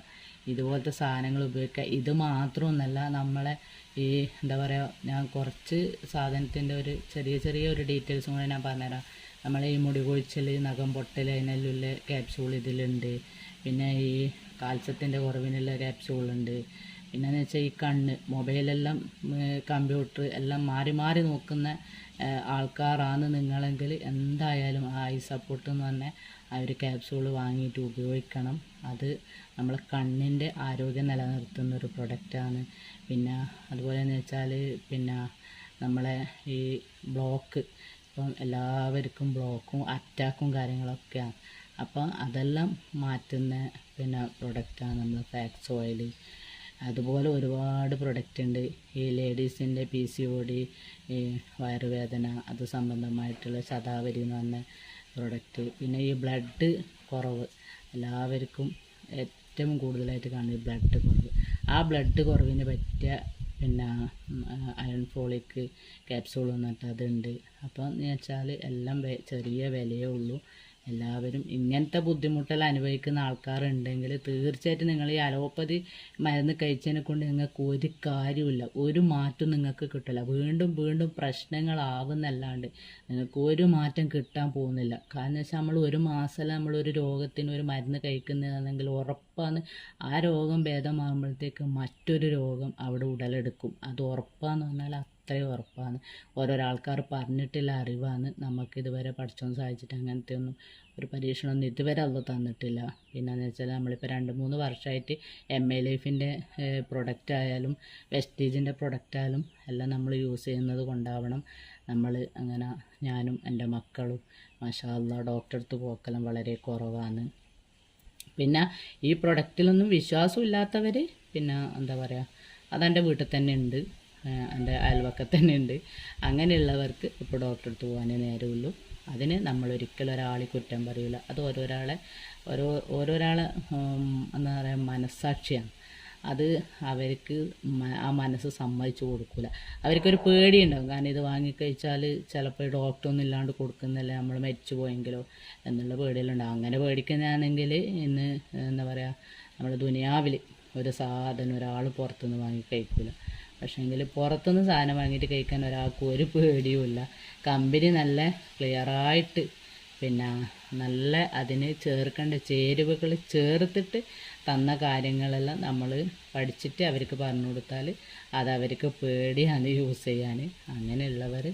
ഇതുപോലത്തെ സാധനങ്ങൾ ഉപയോഗിക്കുക. ഇത് മാത്രമൊന്നുമല്ല, നമ്മളെ ഈ എന്താ പറയുക, ഞാൻ കുറച്ച് സാധനത്തിൻ്റെ ഒരു ചെറിയ ഒരു ഡീറ്റെയിൽസും കൂടെ ഞാൻ പറഞ്ഞുതരാം. നമ്മളെ ഈ മുടി കൊഴിച്ചൽ, നഖം പൊട്ടൽ, അതിനെല്ലാം ക്യാപ്സ്യൂൾ ഇതിലുണ്ട്. പിന്നെ ഈ കാൽസ്യത്തിൻ്റെ കുറവിനുള്ള ക്യാപ്സ്യൂളുണ്ട്. പിന്നെയെന്ന് വെച്ചാൽ ഈ കണ്ണ്, മൊബൈലെല്ലാം കമ്പ്യൂട്ടർ എല്ലാം മാറി മാറി നോക്കുന്ന ആൾക്കാരാണ് നിങ്ങളെങ്കിൽ എന്തായാലും ആ ഐ സപ്പോർട്ട് എന്ന് പറഞ്ഞാൽ ആ ഒരു ക്യാപ്സ്യൂൾ വാങ്ങിയിട്ട് ഉപയോഗിക്കണം. അത് നമ്മളെ കണ്ണിൻ്റെ ആരോഗ്യം നിലനിർത്തുന്ന ഒരു പ്രൊഡക്റ്റാണ്. പിന്നെ അതുപോലെ എന്ന് വെച്ചാൽ പിന്നെ നമ്മളെ ഈ ബ്ലോക്ക്, ഇപ്പം എല്ലാവർക്കും ബ്ലോക്കും അറ്റാക്കും കാര്യങ്ങളൊക്കെയാണ്. അപ്പം അതെല്ലാം മാറ്റുന്ന പിന്നെ പ്രൊഡക്റ്റാണ് നമ്മൾ ഫാക്സ് ഓയിൽ. അതുപോലെ ഒരുപാട് പ്രൊഡക്റ്റ് ഉണ്ട്. ഈ ലേഡീസിൻ്റെ PCOD, ഈ വയറുവേദന, അത് സംബന്ധമായിട്ടുള്ള ശതാവരി എന്ന് പറഞ്ഞ പ്രൊഡക്റ്റ്. പിന്നെ ഈ ബ്ലഡ് കുറവ്, എല്ലാവർക്കും ഏറ്റവും കൂടുതലായിട്ട് കാണുന്നത് ബ്ലഡ് കുറവ്. ആ ബ്ലഡ് കുറവിന് പറ്റിയ പിന്നെ അയൺ ഫോളിക് ക്യാപ്സൂൾ എന്നിട്ട് അതുണ്ട്. അപ്പം എന്ന് വെച്ചാൽ എല്ലാം ചെറിയ വിലയേ ഉള്ളൂ. എല്ലാവരും ഇങ്ങനത്തെ ബുദ്ധിമുട്ടെല്ലാം അനുഭവിക്കുന്ന ആൾക്കാരുണ്ടെങ്കിൽ തീർച്ചയായിട്ടും നിങ്ങൾ ഈ അലോപ്പതി മരുന്ന് കഴിച്ചതിനെ കൊണ്ട് നിങ്ങൾക്ക് ഒരു കാര്യമില്ല, ഒരു മാറ്റം നിങ്ങൾക്ക് കിട്ടില്ല. വീണ്ടും വീണ്ടും പ്രശ്നങ്ങളാവുന്നല്ലാണ്ട് നിങ്ങൾക്ക് ഒരു മാറ്റം കിട്ടാൻ പോകുന്നില്ല. കാരണം വെച്ചാൽ നമ്മൾ ഒരു മാസം നമ്മളൊരു രോഗത്തിന് ഒരു മരുന്ന് കഴിക്കുന്നതാണെങ്കിൽ ഉറപ്പാണ് ആ രോഗം ഭേദമാകുമ്പോഴത്തേക്ക് മറ്റൊരു രോഗം അവിടെ ഉടലെടുക്കും. അത് ഉറപ്പാന്ന് പറഞ്ഞാൽ അത്രയും ഉറപ്പാണ്. ഓരോരോ ആൾക്കാർ പറഞ്ഞിട്ടുള്ള അറിവാണ്. നമുക്കിതുവരെ പഠിച്ചോന്ന് സാധിച്ചിട്ട് അങ്ങനത്തെ ഒന്നും ഒരു പരീക്ഷണമൊന്നും ഇതുവരെ അത് തന്നിട്ടില്ല. പിന്നെയെന്ന് വെച്ചാൽ നമ്മളിപ്പോൾ 2-3 വർഷമായിട്ട് MA ലൈഫിൻ്റെ പ്രൊഡക്റ്റ് ആയാലും വെസ്റ്റീജിൻ്റെ പ്രൊഡക്റ്റ് ആയാലും എല്ലാം നമ്മൾ യൂസ് ചെയ്യുന്നത് കൊണ്ടാവണം നമ്മൾ അങ്ങനെ ഞാനും എൻ്റെ മക്കളും മാഷാ അല്ലാഹ് ഡോക്ടറെ അടുത്ത് പോക്കെല്ലാം വളരെ കുറവാണ്. പിന്നെ ഈ പ്രൊഡക്റ്റിലൊന്നും വിശ്വാസമില്ലാത്തവർ പിന്നെ എന്താ പറയുക, അതെൻ്റെ വീട്ടിൽ തന്നെ ഉണ്ട്, എൻ്റെ അയൽവക്കത്ത് തന്നെ ഉണ്ട്. അങ്ങനെയുള്ളവർക്ക് ഇപ്പോൾ ഡോക്ടറെ അടുത്ത് പോകാനേ നേരമുള്ളൂ. അതിന് നമ്മളൊരിക്കലും ഒരാളെ കുറ്റം പറയില്ല. അത് ഓരോരാളെ എന്താ പറയുക മനസ്സാക്ഷിയാണ്. അത് അവർക്ക് ആ മനസ്സ് സമ്മതിച്ചു കൊടുക്കില്ല. അവർക്കൊരു പേടിയുണ്ടാകും. കാരണം ഇത് വാങ്ങിക്കഴിച്ചാൽ ചിലപ്പോൾ ഡോക്ടറൊന്നും ഇല്ലാണ്ട് കൊടുക്കുന്നില്ല, നമ്മൾ മരിച്ചു പോയെങ്കിലോ എന്നുള്ള പേടിയെല്ലാം അങ്ങനെ പേടിക്കുന്നതാണെങ്കിൽ ഇന്ന് എന്താ പറയുക, നമ്മൾ ദുനിയാവിൽ ഒരു സാധനം ഒരാൾ പുറത്തുനിന്ന് വാങ്ങി കഴിക്കില്ല. പക്ഷേങ്കിൽ പുറത്തുനിന്ന് സാധനം വാങ്ങിയിട്ട് കഴിക്കാൻ ഒരാൾക്ക് ഒരു പേടിയുമില്ല. കമ്പനി നല്ല ക്ലിയറായിട്ട് പിന്നെ നല്ല അതിന് ചേർക്കേണ്ട ചേരുവകൾ ചേർത്തിട്ട് തന്ന കാര്യങ്ങളെല്ലാം നമ്മൾ പഠിച്ചിട്ട് അവർക്ക് പറഞ്ഞു കൊടുത്താൽ അതവർക്ക് പേടിയാണ് യൂസ് ചെയ്യാൻ. അങ്ങനെയുള്ളവർ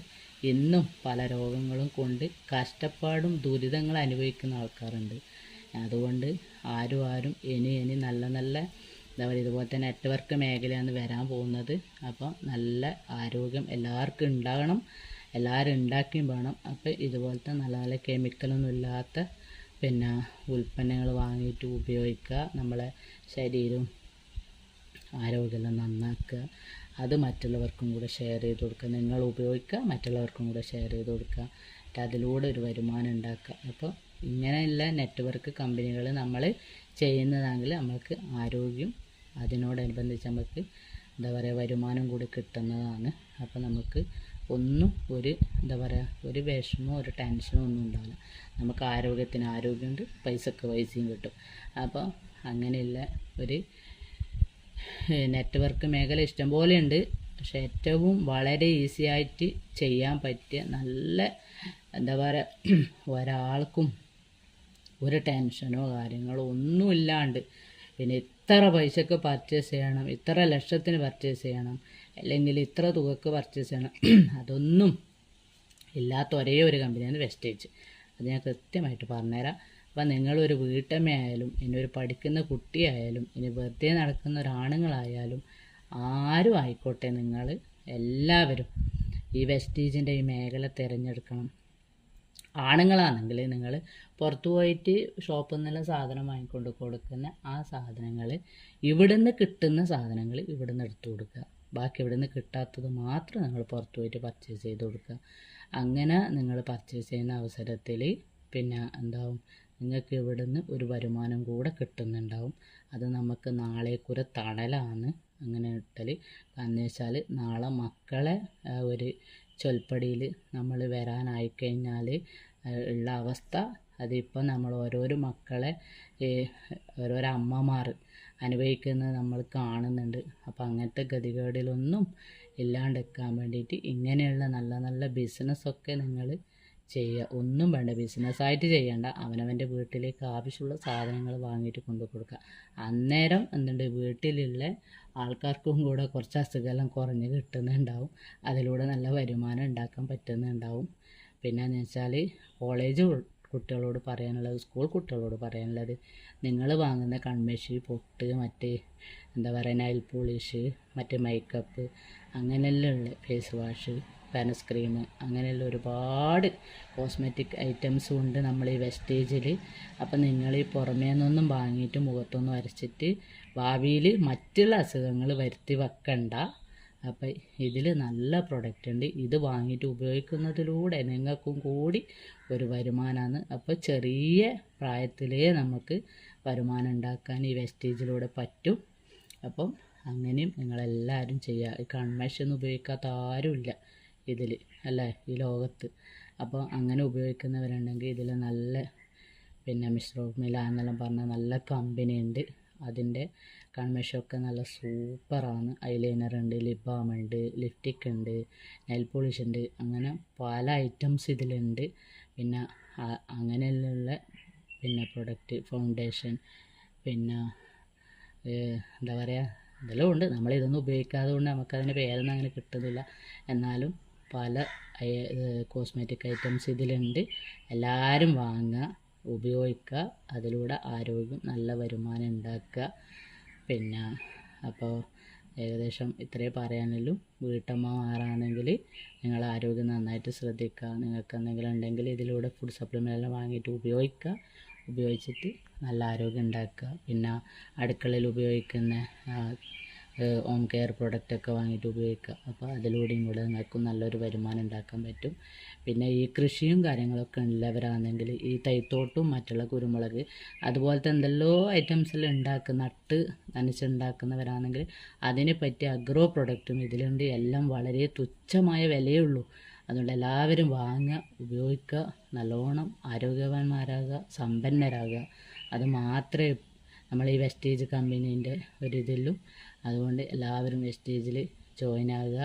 ഇന്നും പല രോഗങ്ങളും കൊണ്ട് കഷ്ടപ്പാടും ദുരിതങ്ങളും അനുഭവിക്കുന്ന ആൾക്കാരുണ്ട്. അതുകൊണ്ട് ആരും ഇനി നല്ല എന്താ പറയുക ഇതുപോലത്തെ നെറ്റ്വർക്ക് മേഖലയാണ് വരാൻ പോകുന്നത്. അപ്പോൾ നല്ല ആരോഗ്യം എല്ലാവർക്കും ഉണ്ടാകണം, എല്ലാവരും ഉണ്ടാക്കിയും വേണം. അപ്പോൾ ഇതുപോലത്തെ നല്ല നല്ല കെമിക്കലൊന്നും ഇല്ലാത്ത പിന്നെ ഉൽപ്പന്നങ്ങൾ വാങ്ങിയിട്ട് ഉപയോഗിക്കുക. നമ്മളെ ശരീരവും ആരോഗ്യമെല്ലാം നന്നാക്കുക. അത് മറ്റുള്ളവർക്കും കൂടെ ഷെയർ ചെയ്ത് കൊടുക്കുക. നിങ്ങൾ ഉപയോഗിക്കുക, മറ്റുള്ളവർക്കും കൂടെ ഷെയർ ചെയ്ത് കൊടുക്കുക. അതിലൂടെ ഒരു വരുമാനം ഉണ്ടാക്കുക. അപ്പോൾ ഇങ്ങനെയുള്ള നെറ്റ്വർക്ക് കമ്പനികൾ നമ്മൾ ചെയ്യുന്നതാണെങ്കിൽ നമുക്ക് ആരോഗ്യം അതിനോടനുബന്ധിച്ച് നമുക്ക് എന്താ പറയുക വരുമാനം കൂടി കിട്ടുന്നതാണ്. അപ്പോൾ നമുക്ക് ഒന്നും എന്താ പറയുക ഒരു വിഷമോ ഒരു ടെൻഷനോ ഒന്നും ഉണ്ടാവില്ല. നമുക്ക് ആരോഗ്യത്തിന് ആരോഗ്യമുണ്ട്, പൈസക്ക് പൈസയും കിട്ടും. അപ്പോൾ അങ്ങനെയുള്ള ഒരു നെറ്റ്വർക്ക് മേഖല ഇഷ്ടംപോലെ ഉണ്ട്. പക്ഷെ ഏറ്റവും വളരെ ഈസി ആയിട്ട് ചെയ്യാൻ പറ്റിയ നല്ല എന്താ പറയുക ഒരാൾക്കും ഒരു ടെൻഷനോ കാര്യങ്ങളോ ഒന്നുമില്ലാണ്ട് പിന്നെ ഇത്ര പൈസക്ക് പർച്ചേസ് ചെയ്യണം, ഇത്ര ലക്ഷത്തിന് പർച്ചേസ് ചെയ്യണം, അല്ലെങ്കിൽ ഇത്ര തുകക്ക് പർച്ചേസ് ചെയ്യണം, അതൊന്നും ഇല്ലാത്ത ഒരേ ഒരു കമ്പനിയാണ് വെസ്റ്റേജ്. അത് ഞാൻ കൃത്യമായിട്ട് പറഞ്ഞുതരാം. അപ്പം നിങ്ങളൊരു വീട്ടമ്മയായാലും ഇനി ഒരു പഠിക്കുന്ന കുട്ടിയായാലും ഇനി വെറുതെ നടക്കുന്ന ഒരാണുങ്ങളായാലും ആരും ആയിക്കോട്ടെ, നിങ്ങൾ എല്ലാവരും ഈ വെസ്റ്റേജിൻ്റെ ഈ മേഖല തിരഞ്ഞെടുക്കണം. ആണുങ്ങളാണെങ്കിൽ നിങ്ങൾ പുറത്തു പോയിട്ട് ഷോപ്പിൽ നിന്നുള്ള സാധനം വാങ്ങിക്കൊണ്ട് കൊടുക്കുന്ന ആ സാധനങ്ങൾ ഇവിടുന്ന് കിട്ടുന്ന സാധനങ്ങൾ ഇവിടുന്ന് എടുത്തു കൊടുക്കുക. ബാക്കി ഇവിടുന്ന് കിട്ടാത്തത് മാത്രം നിങ്ങൾ പുറത്തു പോയിട്ട് പർച്ചേസ് ചെയ്ത് കൊടുക്കുക. അങ്ങനെ നിങ്ങൾ പർച്ചേസ് ചെയ്യുന്ന അവസരത്തിൽ പിന്നെ എന്താവും, നിങ്ങൾക്ക് ഇവിടുന്ന് ഒരു വരുമാനം കൂടെ കിട്ടുന്നുണ്ടാവും. അത് നമുക്ക് നാളേക്കൊരു തണലാണ്. അങ്ങനെ ഇട്ടാൽ കാരണം വെച്ചാൽ നാളെ മക്കളെ ഒരു ചൊൽപ്പടിയിൽ നമ്മൾ വരാനായിക്കഴിഞ്ഞാൽ ഉള്ള അവസ്ഥ അതിപ്പോൾ നമ്മൾ ഓരോരോ മക്കളെ ഓരോരോ അമ്മമാർ അനുഭവിക്കുന്നത് നമ്മൾ കാണുന്നുണ്ട്. അപ്പോൾ അങ്ങനത്തെ ഗതികേടിലൊന്നും ഇല്ലാണ്ടിരിക്കാൻ വേണ്ടിയിട്ട് ഇങ്ങനെയുള്ള നല്ല നല്ല ബിസിനസ്സൊക്കെ നിങ്ങൾ ചെയ്യുക. ഒന്നും വേണ്ട, ബിസിനസ്സായിട്ട് ചെയ്യേണ്ട, അവനവൻ്റെ വീട്ടിലേക്ക് ആവശ്യമുള്ള സാധനങ്ങൾ വാങ്ങിയിട്ട് കൊണ്ടു കൊടുക്കുക. അന്നേരം എന്തുണ്ട്, വീട്ടിലുള്ള ആൾക്കാർക്കും കൂടെ കുറച്ച് അസുഖമെല്ലാം കുറഞ്ഞ് കിട്ടുന്നുണ്ടാവും. അതിലൂടെ നല്ല വരുമാനം ഉണ്ടാക്കാൻ പറ്റുന്നുണ്ടാവും. പിന്നെയെന്ന് വെച്ചാൽ കോളേജ് കുട്ടികളോട് പറയാനുള്ളത്, സ്കൂൾ കുട്ടികളോട് പറയാനുള്ളത്, നിങ്ങൾ വാങ്ങുന്ന കൺമഷി, പൊട്ട്, മറ്റേ എന്താ പറയുക നെയിൽ പോളിഷ്, മറ്റേ മേക്കപ്പ്, അങ്ങനെയെല്ലാം ഉള്ള ഫേസ് വാഷ്, സൺസ്ക്രീം, അങ്ങനെയുള്ള ഒരുപാട് കോസ്മെറ്റിക് ഐറ്റംസും ഉണ്ട് നമ്മൾ ഈ വെസ്റ്റേജിൽ. അപ്പം നിങ്ങൾ ഈ പുറമേ നിന്നൊന്നും വാങ്ങിയിട്ട് മുഖത്തൊന്നും അരച്ചിട്ട് ഭാവിയിൽ മറ്റുള്ള അസുഖങ്ങൾ വരുത്തി വെക്കണ്ട. അപ്പം ഇതിൽ നല്ല പ്രൊഡക്റ്റ് ഉണ്ട്. ഇത് വാങ്ങിയിട്ട് ഉപയോഗിക്കുന്നതിലൂടെ നിങ്ങൾക്കും കൂടി ഒരു വരുമാനമാണ്. അപ്പോൾ ചെറിയ പ്രായത്തിലേ നമുക്ക് വരുമാനം ഉണ്ടാക്കാൻ ഈ വെസ്റ്റേജിലൂടെ പറ്റും. അപ്പം അങ്ങനെയും നിങ്ങളെല്ലാവരും ചെയ്യുക. ഈ കൺമഷൊന്നും ഉപയോഗിക്കാത്ത ആരുമില്ല ഇതിൽ, അല്ലേ, ഈ ലോകത്ത്. അപ്പോൾ അങ്ങനെ ഉപയോഗിക്കുന്നവരുണ്ടെങ്കിൽ ഇതിൽ നല്ല പിന്നെ മിശ്രോമില എന്നെല്ലാം പറഞ്ഞ നല്ല കമ്പനി ഉണ്ട്. അതിൻ്റെ കൺമഷൊക്കെ നല്ല സൂപ്പറാണ്. ഐലൈനർ ഉണ്ട്, ലിപ് ബാം ഉണ്ട്, ലിപ്സ്റ്റിക് ഉണ്ട്, നെയിൽ പോളിഷ് ഉണ്ട്, അങ്ങനെ പല ഐറ്റംസ് ഇതിലുണ്ട്. പിന്നെ അങ്ങനെയുള്ള പിന്നെ പ്രൊഡക്റ്റ്, ഫൗണ്ടേഷൻ, പിന്നെ എന്താ പറയുക ഇതെല്ലാം ഉണ്ട്. നമ്മളിതൊന്നും ഉപയോഗിക്കാതെ കൊണ്ട് നമുക്കതിൻ്റെ പേരൊന്നും അങ്ങനെ കിട്ടുന്നില്ല. എന്നാലും പല കോസ്മെറ്റിക് ഐറ്റംസ് ഇതിലുണ്ട്. എല്ലാവരും വാങ്ങുക, ഉപയോഗിക്കുക, അതിലൂടെ ആരോഗ്യം നല്ല വരുമാനം ഉണ്ടാക്കുക. പിന്നെ അപ്പോൾ ഏകദേശം ഇത്രയേ പറയാനുള്ളൂ. വീട്ടമ്മമാരാണെങ്കിൽ നിങ്ങൾ ആരോഗ്യം നന്നായിട്ട് ശ്രദ്ധിക്കുക. നിങ്ങൾക്ക് എന്തെങ്കിലും ഉണ്ടെങ്കിൽ ഇതിലൂടെ ഫുഡ് സപ്ലിമെൻ്റ് എല്ലാം വാങ്ങിയിട്ട് ഉപയോഗിക്കുക. ഉപയോഗിച്ചിട്ട് നല്ല ആരോഗ്യം ഉണ്ടാക്കുക. പിന്നെ അടുക്കളയിൽ ഉപയോഗിക്കുന്ന ഹോം കെയർ പ്രൊഡക്റ്റൊക്കെ വാങ്ങിയിട്ട് ഉപയോഗിക്കുക. അപ്പോൾ അതിലൂടെയും കൂടെ നിങ്ങൾക്കും നല്ലൊരു വരുമാനം ഉണ്ടാക്കാൻ പറ്റും. പിന്നെ ഈ കൃഷിയും കാര്യങ്ങളൊക്കെ ഉള്ളവരാണെങ്കിൽ ഈ തൈത്തോട്ടും മറ്റുള്ള കുരുമുളക് അതുപോലത്തെ എന്തെല്ലോ ഐറ്റംസെല്ലാം നട്ട് നനച്ചുണ്ടാക്കുന്നവരാണെങ്കിൽ അതിനെ പറ്റിയ അഗ്രോ പ്രൊഡക്റ്റും ഇതിലുണ്ട്. എല്ലാം വളരെ തുച്ഛമായ വിലയേ ഉള്ളൂ. അതുകൊണ്ട് എല്ലാവരും വാങ്ങുക, ഉപയോഗിക്കുക, നല്ലോണം ആരോഗ്യവാന്മാരാകുക, സമ്പന്നരാകുക. അത് മാത്രമേ നമ്മൾ ഈ വെസ്റ്റേജ് കമ്പനീൻ്റെ ഒരിതിലും. അതുകൊണ്ട് എല്ലാവരും വെസ്റ്റേജിൽ ജോയിൻ ആകുക.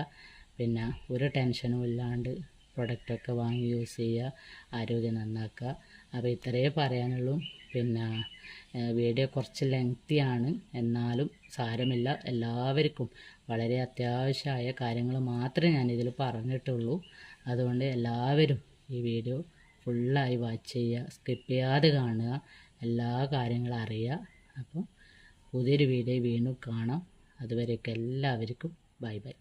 പിന്നെ ഒരു ടെൻഷനും ഇല്ലാണ്ട് പ്രൊഡക്റ്റൊക്കെ വാങ്ങി യൂസ് ചെയ്യുക, ആരോഗ്യം നന്നാക്കുക. അപ്പോൾ ഇത്രയേ പറയാനുള്ളൂ. പിന്നെ വീഡിയോ കുറച്ച് ലെങ്തിയാണ്, എന്നാലും സാരമില്ല. എല്ലാവർക്കും വളരെ അത്യാവശ്യമായ കാര്യങ്ങൾ മാത്രമേ ഞാനിതിൽ പറഞ്ഞിട്ടുള്ളൂ. അതുകൊണ്ട് എല്ലാവരും ഈ വീഡിയോ ഫുള്ളായി വാച്ച് ചെയ്യുക, സ്കിപ്പ് ചെയ്യാതെ കാണുക, എല്ലാ കാര്യങ്ങളും അറിയുക. അപ്പോൾ പുതിയൊരു വീഡിയോ വീണ്ടും കാണാം. അതുവരേക്കും എല്ലാവർക്കും ബൈ ബൈ.